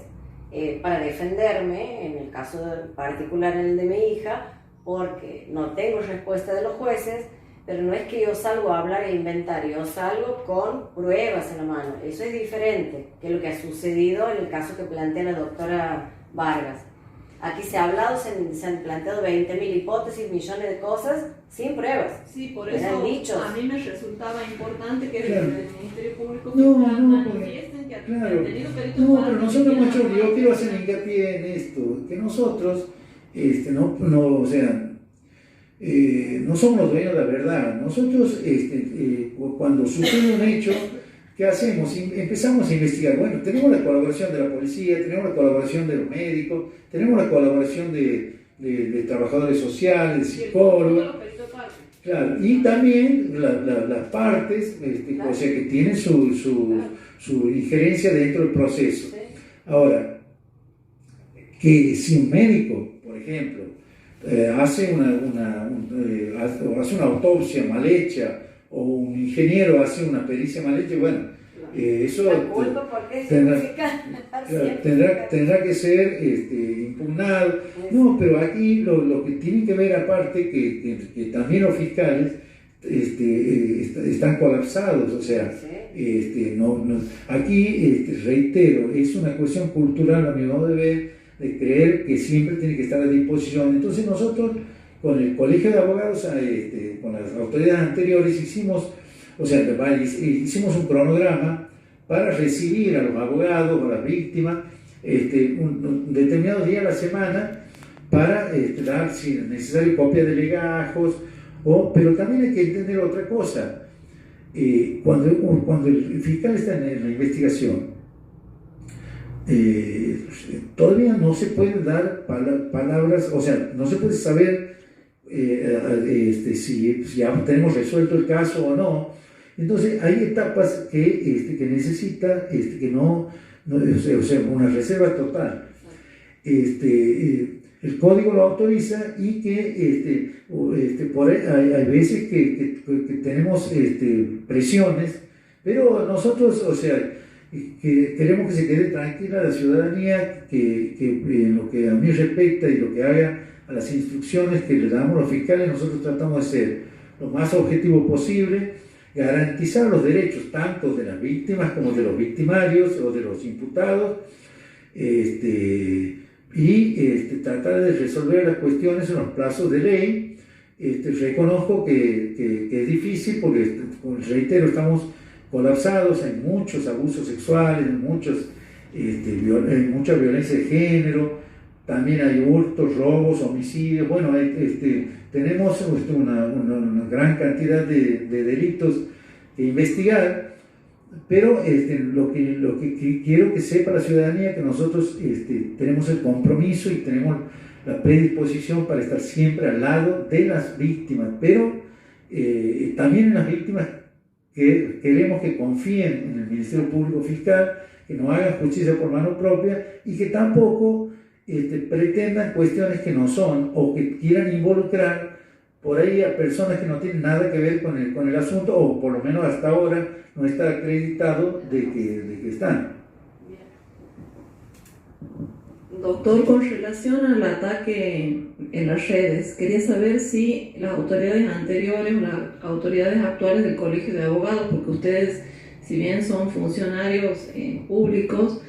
para defenderme, en el caso particular el de mi hija, porque no tengo respuesta de los jueces, pero no es que yo salgo a hablar e inventar, yo salgo con pruebas en la mano. Eso es diferente que lo que ha sucedido en el caso que plantea la doctora Vargas. Aquí se ha hablado, se han planteado 20.000 hipótesis, millones de cosas, sin pruebas. Sí, por eso a mí me resultaba importante que el Ministerio Público no, manifiesten que han Claro. tenido peritos No, para pero nosotros, macho, yo quiero hacer hincapié en esto, que nosotros, o sea, no somos los dueños de la verdad. Nosotros, cuando sucede un hecho, ¿qué hacemos? Empezamos a investigar. Bueno, tenemos la colaboración de la policía, tenemos la colaboración de los médicos, tenemos la colaboración de trabajadores sociales, de psicólogos. Claro, y también las partes, o sea, que tienen su injerencia dentro del proceso. Ahora, que si un médico, por ejemplo, hace una autopsia mal hecha, o un ingeniero hace una pericia mal hecha, bueno, eso tendrá que ser impugnado. No, pero aquí lo que tienen que ver, aparte, que también los fiscales están colapsados, o sea, aquí, reitero, es una cuestión cultural, a mi modo de ver, de creer que siempre tiene que estar a disposición. Entonces nosotros, con el Colegio de Abogados, con las autoridades anteriores, hicimos un cronograma para recibir a los abogados, a las víctimas, un determinado día a la semana, para dar, si es necesario, copia de legajos, pero también hay que entender otra cosa. Cuando el fiscal está en la investigación, todavía no se pueden dar palabras, o sea, no se puede saber si ya tenemos resuelto el caso o no. Entonces hay etapas que necesita que no, o sea, una reserva total. El código lo autoriza, y que por ahí hay veces que tenemos presiones, pero nosotros, o sea, que queremos que se quede tranquila la ciudadanía, que en lo que a mí respecta y lo que haga a las instrucciones que le damos a los fiscales, nosotros tratamos de ser lo más objetivo posible, garantizar los derechos tanto de las víctimas como de los victimarios o de los imputados, tratar de resolver las cuestiones en los plazos de ley. Reconozco que es difícil porque, reitero, estamos colapsados, hay muchos abusos sexuales, mucha violencia de género, también hay hurtos, robos, homicidios. Bueno, tenemos una gran cantidad de delitos que investigar, pero lo que quiero que sepa la ciudadanía, que nosotros tenemos el compromiso y tenemos la predisposición para estar siempre al lado de las víctimas, pero también en las víctimas que queremos que confíen en el Ministerio Público Fiscal, que no hagan justicia por mano propia y que tampoco pretendan cuestiones que no son, o que quieran involucrar por ahí a personas que no tienen nada que ver con el asunto, o por lo menos hasta ahora no está acreditado de que están. Doctor, con relación al ataque en las redes, quería saber si las autoridades anteriores o las autoridades actuales del Colegio de Abogados, porque ustedes, si bien son funcionarios públicos,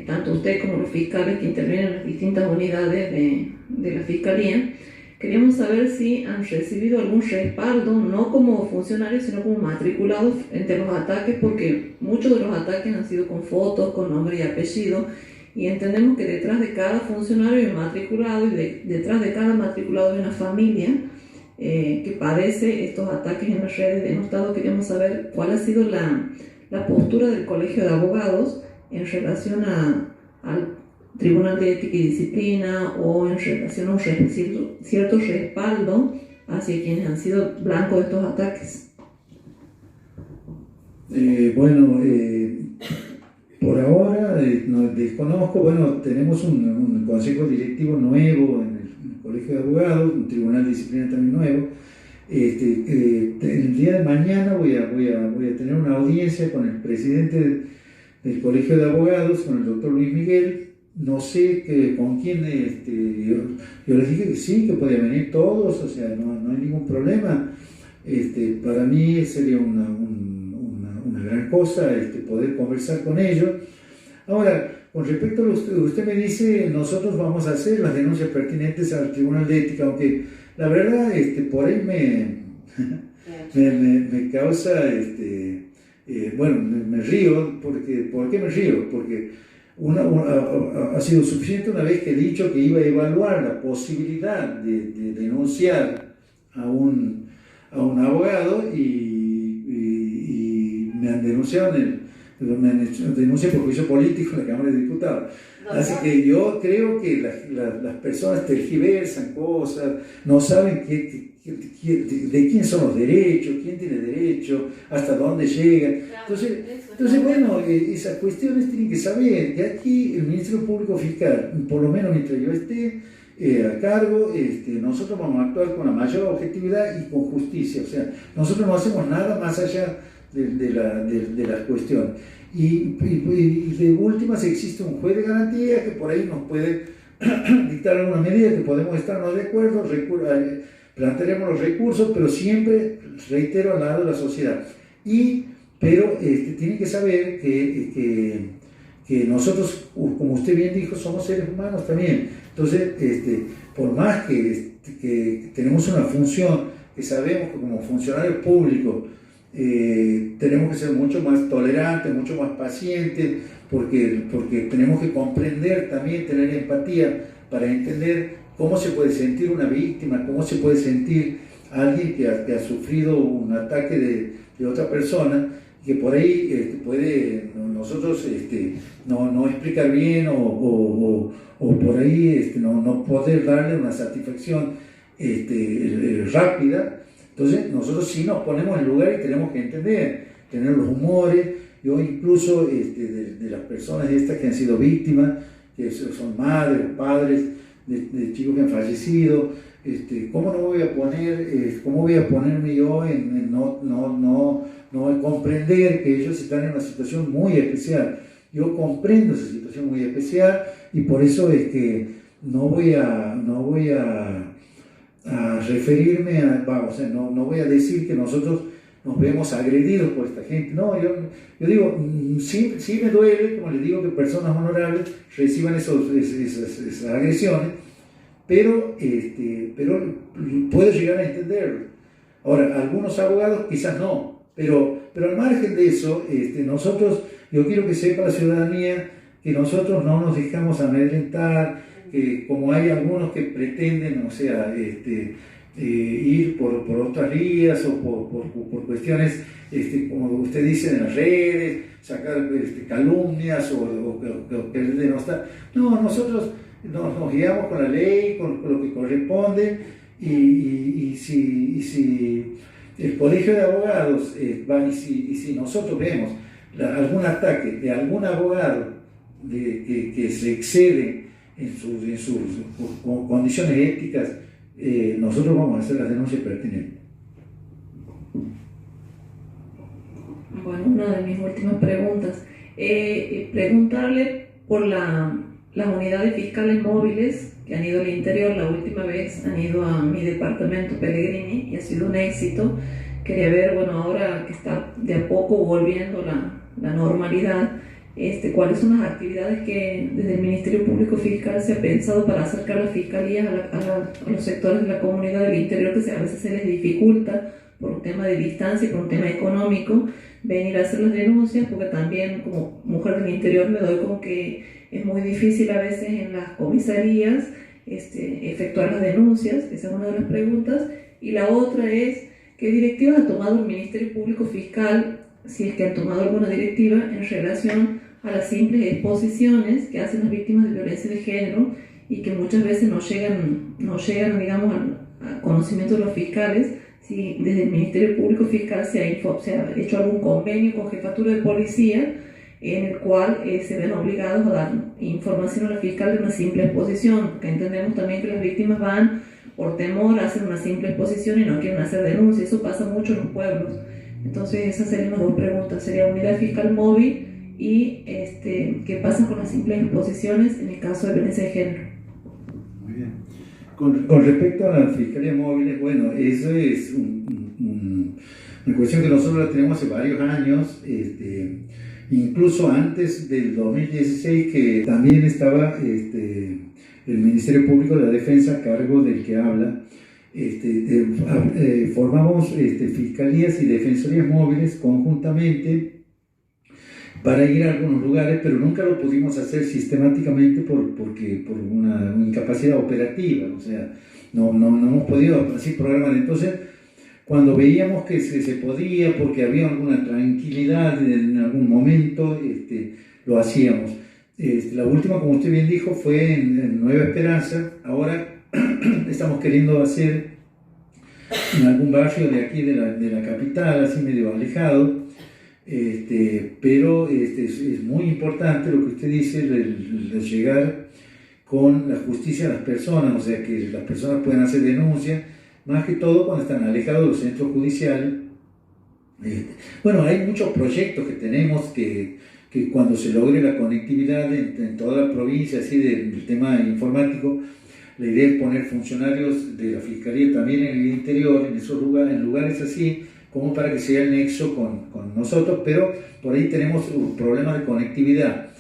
tanto usted como los fiscales que intervienen en las distintas unidades de la Fiscalía, queríamos saber si han recibido algún respaldo, no como funcionarios, sino como matriculados entre los ataques, porque muchos de los ataques han sido con fotos, con nombre y apellido, y entendemos que detrás de cada funcionario hay un matriculado, y detrás de cada matriculado hay una familia que padece estos ataques en las redes denostados. Queríamos saber cuál ha sido la postura del Colegio de Abogados en relación al Tribunal de Ética y Disciplina, o en relación a un cierto respaldo hacia quienes han sido blancos de estos ataques. Por ahora no desconozco. Bueno, tenemos un consejo directivo nuevo en el Colegio de Abogados, un tribunal de disciplina también nuevo. El día de mañana voy a tener una audiencia con el presidente del Colegio de Abogados, con el doctor Luis Miguel. No sé con quién, yo les dije que sí, que podían venir todos, o sea, no hay ningún problema. Para mí sería una gran cosa poder conversar con ellos. Ahora, con respecto a lo que usted me dice, nosotros vamos a hacer las denuncias pertinentes al Tribunal de Ética, aunque la verdad por ahí me causa bueno, me río, ¿por qué me río? Porque ha sido suficiente una vez que he dicho que iba a evaluar la posibilidad de denunciar a un abogado y me han denunciado me han hecho denuncia por juicio político en la Cámara de Diputados. Así que yo creo que las personas tergiversan cosas, no saben de quién son los derechos, quién tiene derecho, hasta dónde llegan. Entonces bueno, esas cuestiones tienen que saber que aquí el Ministerio Público Fiscal, por lo menos mientras yo esté a cargo, nosotros vamos a actuar con la mayor objetividad y con justicia. O sea, nosotros no hacemos nada más allá de las cuestiones. Y de última, si existe un juez de garantía que por ahí nos puede dictar alguna medida que podemos estarnos de acuerdo, plantearemos los recursos, pero siempre, reitero, al lado de la sociedad. Pero tienen que saber que nosotros, como usted bien dijo, somos seres humanos también. Entonces, por más que tenemos una función, que sabemos que como funcionarios públicos tenemos que ser mucho más tolerantes, mucho más pacientes, porque tenemos que comprender también, tener empatía para entender cómo se puede sentir una víctima, cómo se puede sentir alguien que ha sufrido un ataque de otra persona, que por ahí puede nosotros no explicar bien o por ahí no poder darle una satisfacción rápida. Entonces nosotros sí nos ponemos en lugar y tenemos que entender, tener los humores. Yo incluso de las personas estas que han sido víctimas, que son madres, padres de chicos que han fallecido, ¿cómo no voy a cómo voy a ponerme yo en no comprender que ellos están en una situación muy especial? Yo comprendo esa situación muy especial y por eso es que no voy a referirme no voy a decir que nosotros nos vemos agredidos por esta gente. No, yo digo, sí me duele, como les digo, que personas honorables reciban esas agresiones, pero puedo llegar a entenderlo. Ahora, algunos abogados quizás no, pero al margen de eso, yo quiero que sepa la ciudadanía que nosotros no nos dejamos amedrentar, que como hay algunos que pretenden, ir por otras vías o por cuestiones, como usted dice, en las redes, sacar calumnias o querer denostar. No, nosotros nos guiamos con la ley, con lo que corresponde, y si el Colegio de Abogados y si nosotros vemos algún ataque de algún abogado que se excede en sus condiciones éticas, nosotros vamos a hacer las denuncias pertinentes. Bueno, una de mis últimas preguntas. Preguntarle por las unidades fiscales móviles que han ido al interior. La última vez han ido a mi departamento Pellegrini y ha sido un éxito. Quería ver, ahora que está de a poco volviendo la normalidad, cuáles son las actividades que desde el Ministerio Público Fiscal se ha pensado para acercar las fiscalías a los sectores de la comunidad del interior que a veces se les dificulta por un tema de distancia y por un tema económico venir a hacer las denuncias, porque también como mujer del interior me doy como que es muy difícil a veces en las comisarías efectuar las denuncias. Esa es una de las preguntas. Y la otra es, ¿qué directivas ha tomado el Ministerio Público Fiscal, si es que han tomado alguna directiva, en relación a las simples exposiciones que hacen las víctimas de violencia de género y que muchas veces no llegan digamos, a conocimiento de los fiscales? Si desde el Ministerio Público Fiscal se ha hecho algún convenio con Jefatura de Policía en el cual se ven obligados a dar información a la fiscal de una simple exposición, porque entendemos también que las víctimas van por temor a hacer una simple exposición y no quieren hacer denuncia. Eso pasa mucho en los pueblos. Entonces esas serían las dos preguntas. Sería unidad fiscal móvil y qué pasa con las simples exposiciones en el caso de violencia de género. Muy bien. Con respecto a las fiscalías móviles, bueno, eso es una cuestión que nosotros la tenemos hace varios años, incluso antes del 2016, que también estaba el Ministerio Público de la Defensa a cargo del que habla. Formamos fiscalías y defensorías móviles conjuntamente para ir a algunos lugares, pero nunca lo pudimos hacer sistemáticamente por una incapacidad operativa, o sea, no hemos podido así programar. Entonces, cuando veíamos que se podía, porque había alguna tranquilidad en algún momento, lo hacíamos. La última, como usted bien dijo, fue en Nueva Esperanza. Ahora estamos queriendo hacer en algún barrio de aquí de la capital, así medio alejado, pero es muy importante lo que usted dice, el llegar con la justicia a las personas, o sea, que las personas puedan hacer denuncias, más que todo cuando están alejados de los centros judiciales. Bueno, hay muchos proyectos que tenemos que cuando se logre la conectividad en toda la provincia, así del tema informático, la idea es poner funcionarios de la Fiscalía también en el interior, en esos lugares, en lugares así, como para que sea el nexo con nosotros, pero por ahí tenemos un problema de conectividad.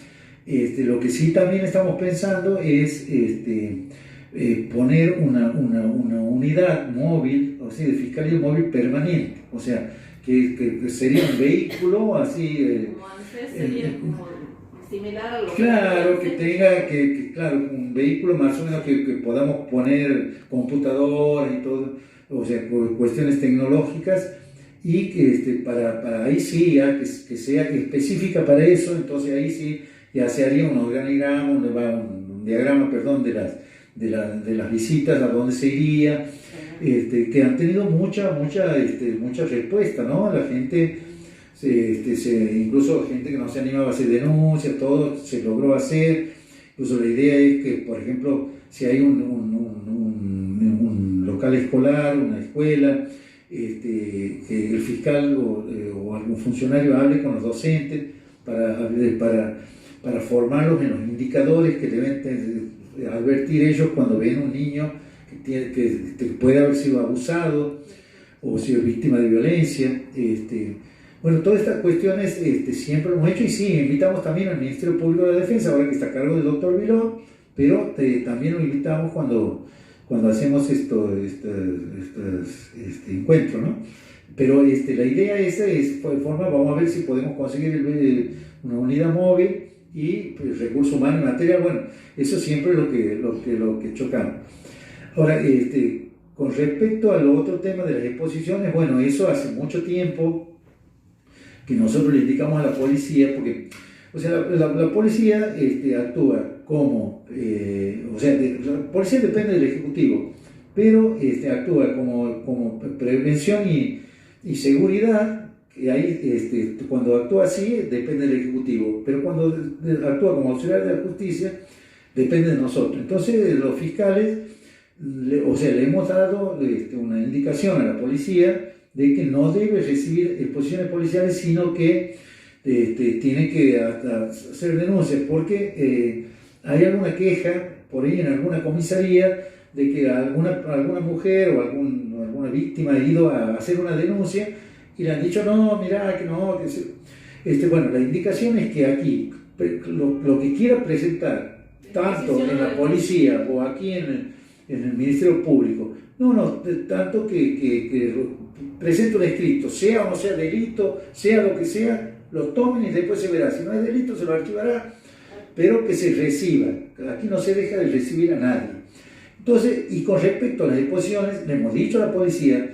Lo que sí también estamos pensando es poner una unidad móvil, o sea, de Fiscalía móvil permanente, o sea, que sería un vehículo así... como ANSES sería como similar a lo claro, que tenga claro, un vehículo más o menos que podamos poner computadoras y todo, o sea, cuestiones tecnológicas, y que para ahí sí, ya, que sea específica para eso. Entonces ahí sí ya se haría un organigrama, un diagrama, perdón, de las visitas, a dónde se iría, que han tenido mucha respuesta, ¿no? La gente, incluso gente que no se animaba a hacer denuncias, todo se logró hacer. Incluso la idea es que, por ejemplo, si hay un local escolar, una escuela, que el fiscal o algún funcionario hable con los docentes para formarlos en los indicadores que deben advertir ellos cuando ven un niño que puede haber sido abusado o sido víctima de violencia. Bueno, todas estas cuestiones siempre lo hemos hecho, y sí, invitamos también al Ministerio Público de la Defensa, ahora que está a cargo del doctor Viló, pero también lo invitamos cuando hacemos estos encuentros, ¿no? Pero la idea esa es, vamos a ver si podemos conseguir una unidad móvil y pues, recursos humanos y material. Bueno, eso siempre es lo que chocamos. Ahora, con respecto al otro tema de las exposiciones, bueno, eso hace mucho tiempo que nosotros le indicamos a la policía, porque, o sea, la policía actúa como, o sea, la policía depende del Ejecutivo, pero actúa como prevención y seguridad, que ahí, cuando actúa así, depende del Ejecutivo, pero cuando actúa como auxiliar de la justicia, depende de nosotros. Entonces, los fiscales, le hemos dado una indicación a la policía de que no debe recibir exposiciones policiales, sino que tiene que hacer denuncias, porque hay alguna queja por ahí en alguna comisaría de que alguna mujer o alguna víctima ha ido a hacer una denuncia y le han dicho, no, mirá, que no, bueno, la indicación es que aquí lo que quiera presentar, tanto en la policía o aquí en el Ministerio Público, tanto que presente un escrito, sea o no sea delito, sea lo que sea, lo tomen y después se verá. Si no es delito, se lo archivará, pero que se reciba. Aquí no se deja de recibir a nadie. Entonces, y con respecto a las exposiciones, le hemos dicho a la policía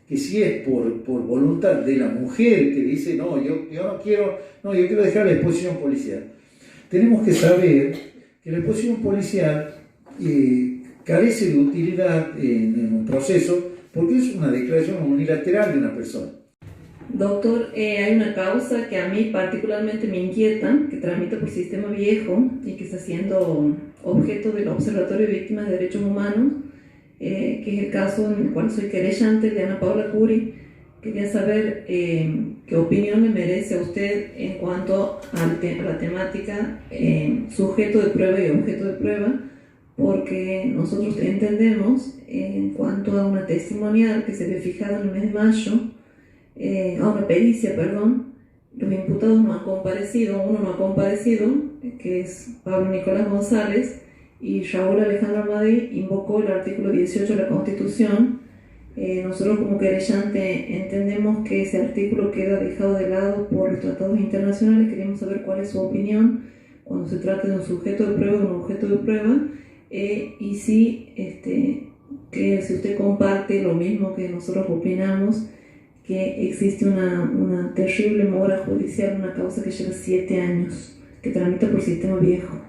que si es por voluntad de la mujer que dice, yo quiero dejar la exposición policial, tenemos que saber que la exposición policial carece de utilidad en un proceso, porque es una declaración unilateral de una persona. Doctor, hay una causa que a mí particularmente me inquieta, que tramita por sistema viejo y que está siendo objeto del Observatorio de Víctimas de Derechos Humanos, que es el caso en el cual soy querellante de Ana Paula Curi. Quería saber qué opinión le merece a usted en cuanto a la temática sujeto de prueba y objeto de prueba, porque nosotros entendemos, en cuanto a una testimonial que se ve fijada en el mes de mayo, a una pericia, perdón, los imputados no han comparecido, uno no ha comparecido, que es Pablo Nicolás González, y Raúl Alejandro Amadei invocó el artículo 18 de la Constitución, Nosotros como querellante entendemos que ese artículo queda dejado de lado por los tratados internacionales. Queremos saber cuál es su opinión cuando se trata de un sujeto de prueba o un objeto de prueba, y si, que si usted comparte lo mismo que nosotros opinamos, que existe una terrible mora judicial, una causa que lleva 7 años, que tramita por sistema viejo.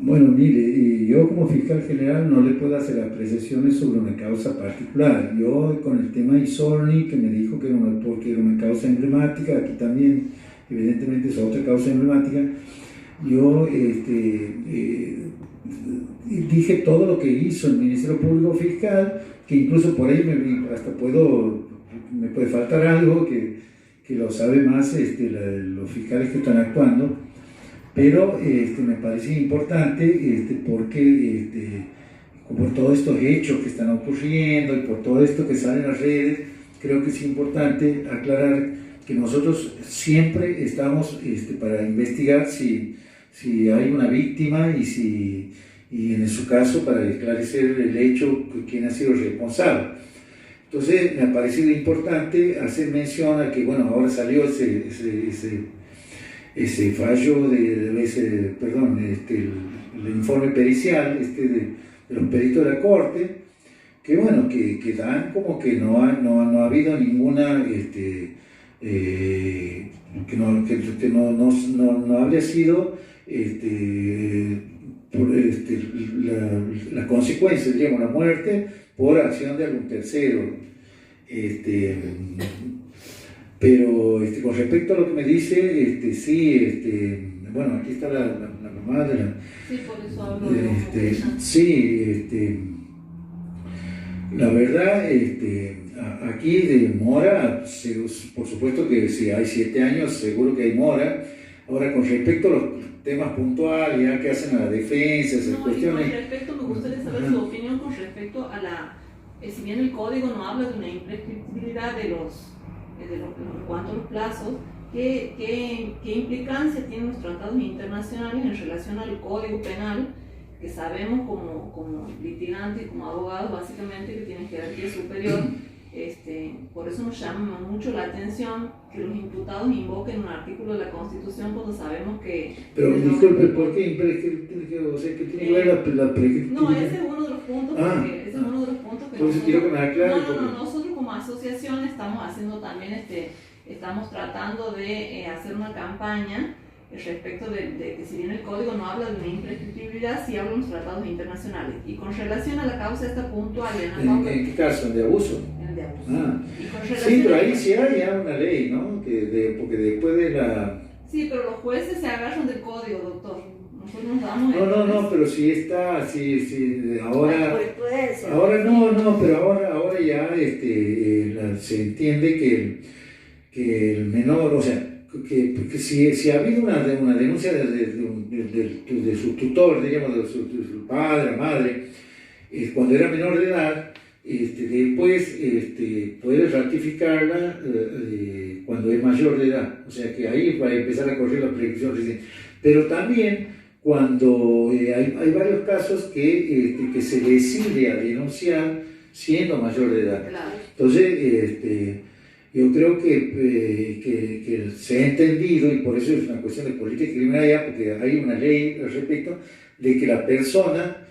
Bueno, mire, yo como fiscal general no le puedo hacer apreciaciones sobre una causa particular. Yo con el tema Isorni, que me dijo que era una causa emblemática, aquí también evidentemente es otra causa emblemática, yo dije todo lo que hizo el Ministerio Público Fiscal, que incluso por ahí me puede faltar algo que lo sabe más los fiscales que están actuando, pero me parece importante porque por todos estos hechos que están ocurriendo y por todo esto que sale en las redes, creo que es importante aclarar que nosotros siempre estamos para investigar si hay una víctima y en su caso para esclarecer el hecho, quién ha sido el responsable. Entonces me ha parecido importante hacer mención a que, bueno, ahora salió ese fallo, el informe pericial de los peritos de la Corte, que bueno, que dan como que no ha habido ninguna, que no habría sido por la consecuencia, digamos, la muerte por acción de algún tercero. Pero con respecto a lo que me dice, bueno, aquí está la mamá de la... Sí, por eso hablo la verdad, aquí de mora, por supuesto que si hay 7 años, seguro que hay mora. Ahora, con respecto a los temas puntuales, ya que hacen a la defensa, esas cuestiones... Con respecto, me gustaría saber su opinión con respecto a si bien el código no habla de una imprescriptibilidad en cuanto a los plazos, ¿qué implicancia tienen los tratados internacionales en relación al código penal, que sabemos como litigantes y como abogados básicamente que tienen jerarquía superior? Por eso nos llama mucho la atención que los imputados invoquen un artículo de la Constitución cuando sabemos que... Pero disculpe, ¿por qué imprescriptibilidad? O sea, ¿qué tiene que ver la prescriptibilidad? No, ese es uno de los puntos, ese es uno de los puntos que entonces quiero que me aclare. nosotros como asociación estamos haciendo también, estamos tratando de hacer una campaña respecto de que si bien el código no habla de una imprescriptibilidad, sí habla de los tratados internacionales. Y con relación a la causa esta puntual... ¿En qué caso? ¿De abuso? De abuso. Ah. Sí, pero ahí sí hay ya una ley, ¿no? Porque después de la... Sí, pero los jueces se agarran del código, doctor. Nosotros nos damos... No, pero sí está, sí, ahora no, pero ahora ya se entiende que el menor, o sea, que si ha habido una denuncia de su tutor, digamos, de su padre, madre, cuando era menor de edad, después puede ratificarla cuando es mayor de edad, o sea que ahí va a empezar a correr la prescripción reciente. Pero también cuando hay varios casos que se decide a denunciar siendo mayor de edad. Claro. Entonces, yo creo que se ha entendido, y por eso es una cuestión de política criminal, porque hay una ley al respecto, de que la persona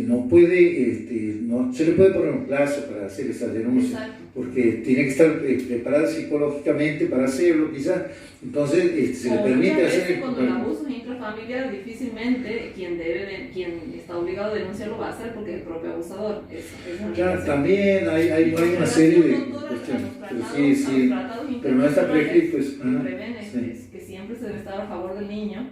no puede, no se le puede poner un plazo para hacer esa denuncia. Exacto. Porque tiene que estar preparada psicológicamente para hacerlo, quizás. Entonces, se le permite hacer... Cuando el abuso es intrafamiliar, difícilmente quien está obligado a denunciarlo va a hacer porque es el propio abusador. Claro, también hay una serie de cuestiones. Sí, pero no está prescrito. Que siempre se debe estar a favor del niño.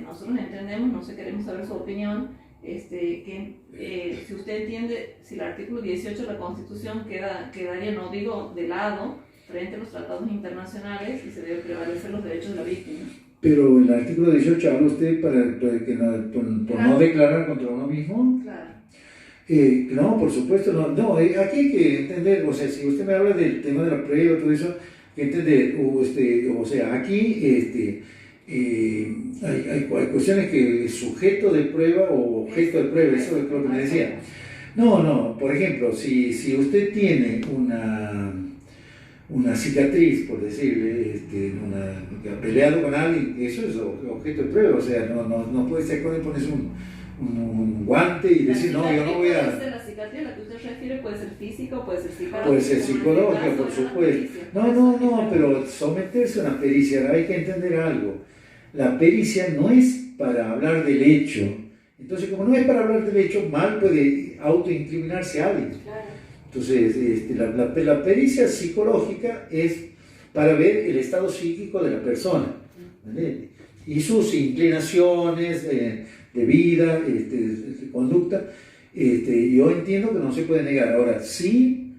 Nosotros entendemos, no sé, queremos saber su opinión. Si usted entiende, si el artículo 18 de la Constitución quedaría, no digo de lado, frente a los tratados internacionales, y se debe prevalecer los derechos de la víctima. Pero el artículo 18 habla usted por no declarar contra uno mismo. Claro. No, por supuesto, no. Aquí hay que entender, o sea, si usted me habla del tema de la prueba, todo eso, hay que entender, o sea, aquí hay cuestiones que es sujeto de prueba o objeto de prueba, eso es lo que me decía. No, por ejemplo, si usted tiene una cicatriz, por decirle, que ha peleado con alguien, eso es objeto de prueba, o sea, no puede ser con él ponerse un guante y decir, no, yo no voy a... La cicatriz a la que usted refiere puede ser física o puede ser psicológica. Puede ser psicológica, por supuesto. No, pero someterse a una pericia, hay que entender algo. La pericia no es para hablar del hecho. Entonces, como no es para hablar del hecho, mal puede autoincriminarse a alguien. Claro. Entonces, la pericia psicológica es para ver el estado psíquico de la persona, ¿vale? Y sus inclinaciones de vida, de conducta. Yo entiendo que no se puede negar. Ahora, sí,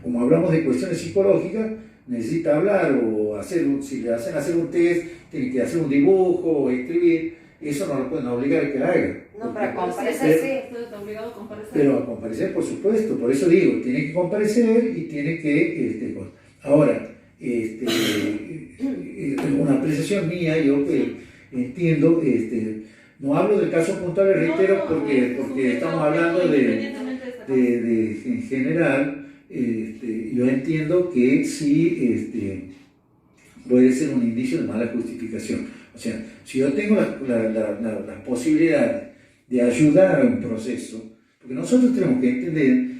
como hablamos de cuestiones psicológicas, necesita hablar o si le hacen hacer un test, tiene que hacer un dibujo o escribir. Eso no lo pueden obligar a que haga. No, para comparecer sí. Usted está obligado a comparecer. Pero a comparecer, por supuesto, por eso digo, tiene que comparecer y tiene que... Ahora, una apreciación mía, yo que entiendo, no hablo del caso puntual, reitero, porque estamos hablando en general, yo entiendo que sí puede ser un indicio de mala justificación. O sea, si yo tengo la posibilidad de ayudar a un proceso, porque nosotros tenemos que entender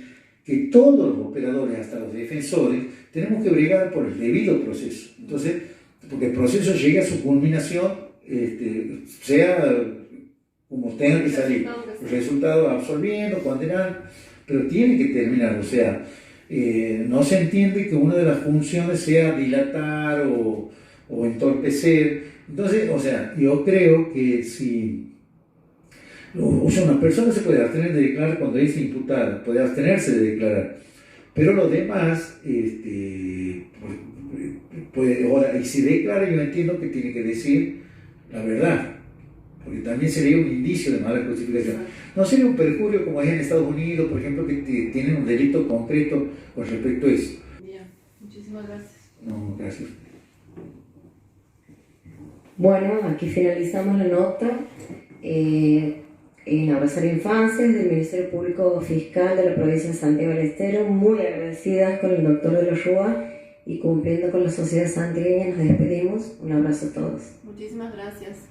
que todos los operadores, hasta los defensores, tenemos que bregar por el debido proceso. Entonces, porque el proceso llegue a su culminación, sea como tenga que salir, el resultado absolviendo, condenando, pero tiene que terminar. O sea, no se entiende que una de las funciones sea dilatar o entorpecer. Entonces, o sea, yo creo que si una persona se puede abstener de declarar cuando es imputada, puede abstenerse de declarar, pero lo demás, ahora, y si declara, yo entiendo que tiene que decir la verdad, porque también sería un indicio de mala justificación. No sería un perjurio como es en Estados Unidos, por ejemplo, que tienen un delito concreto con respecto a eso. Bien, muchísimas gracias. No, gracias. Bueno, aquí finalizamos la nota. En Abrazar Infancias del Ministerio Público Fiscal de la provincia de Santiago del Estero, muy agradecidas con el doctor de la Rúa y cumpliendo con la sociedad santiagueña, nos despedimos. Un abrazo a todos. Muchísimas gracias.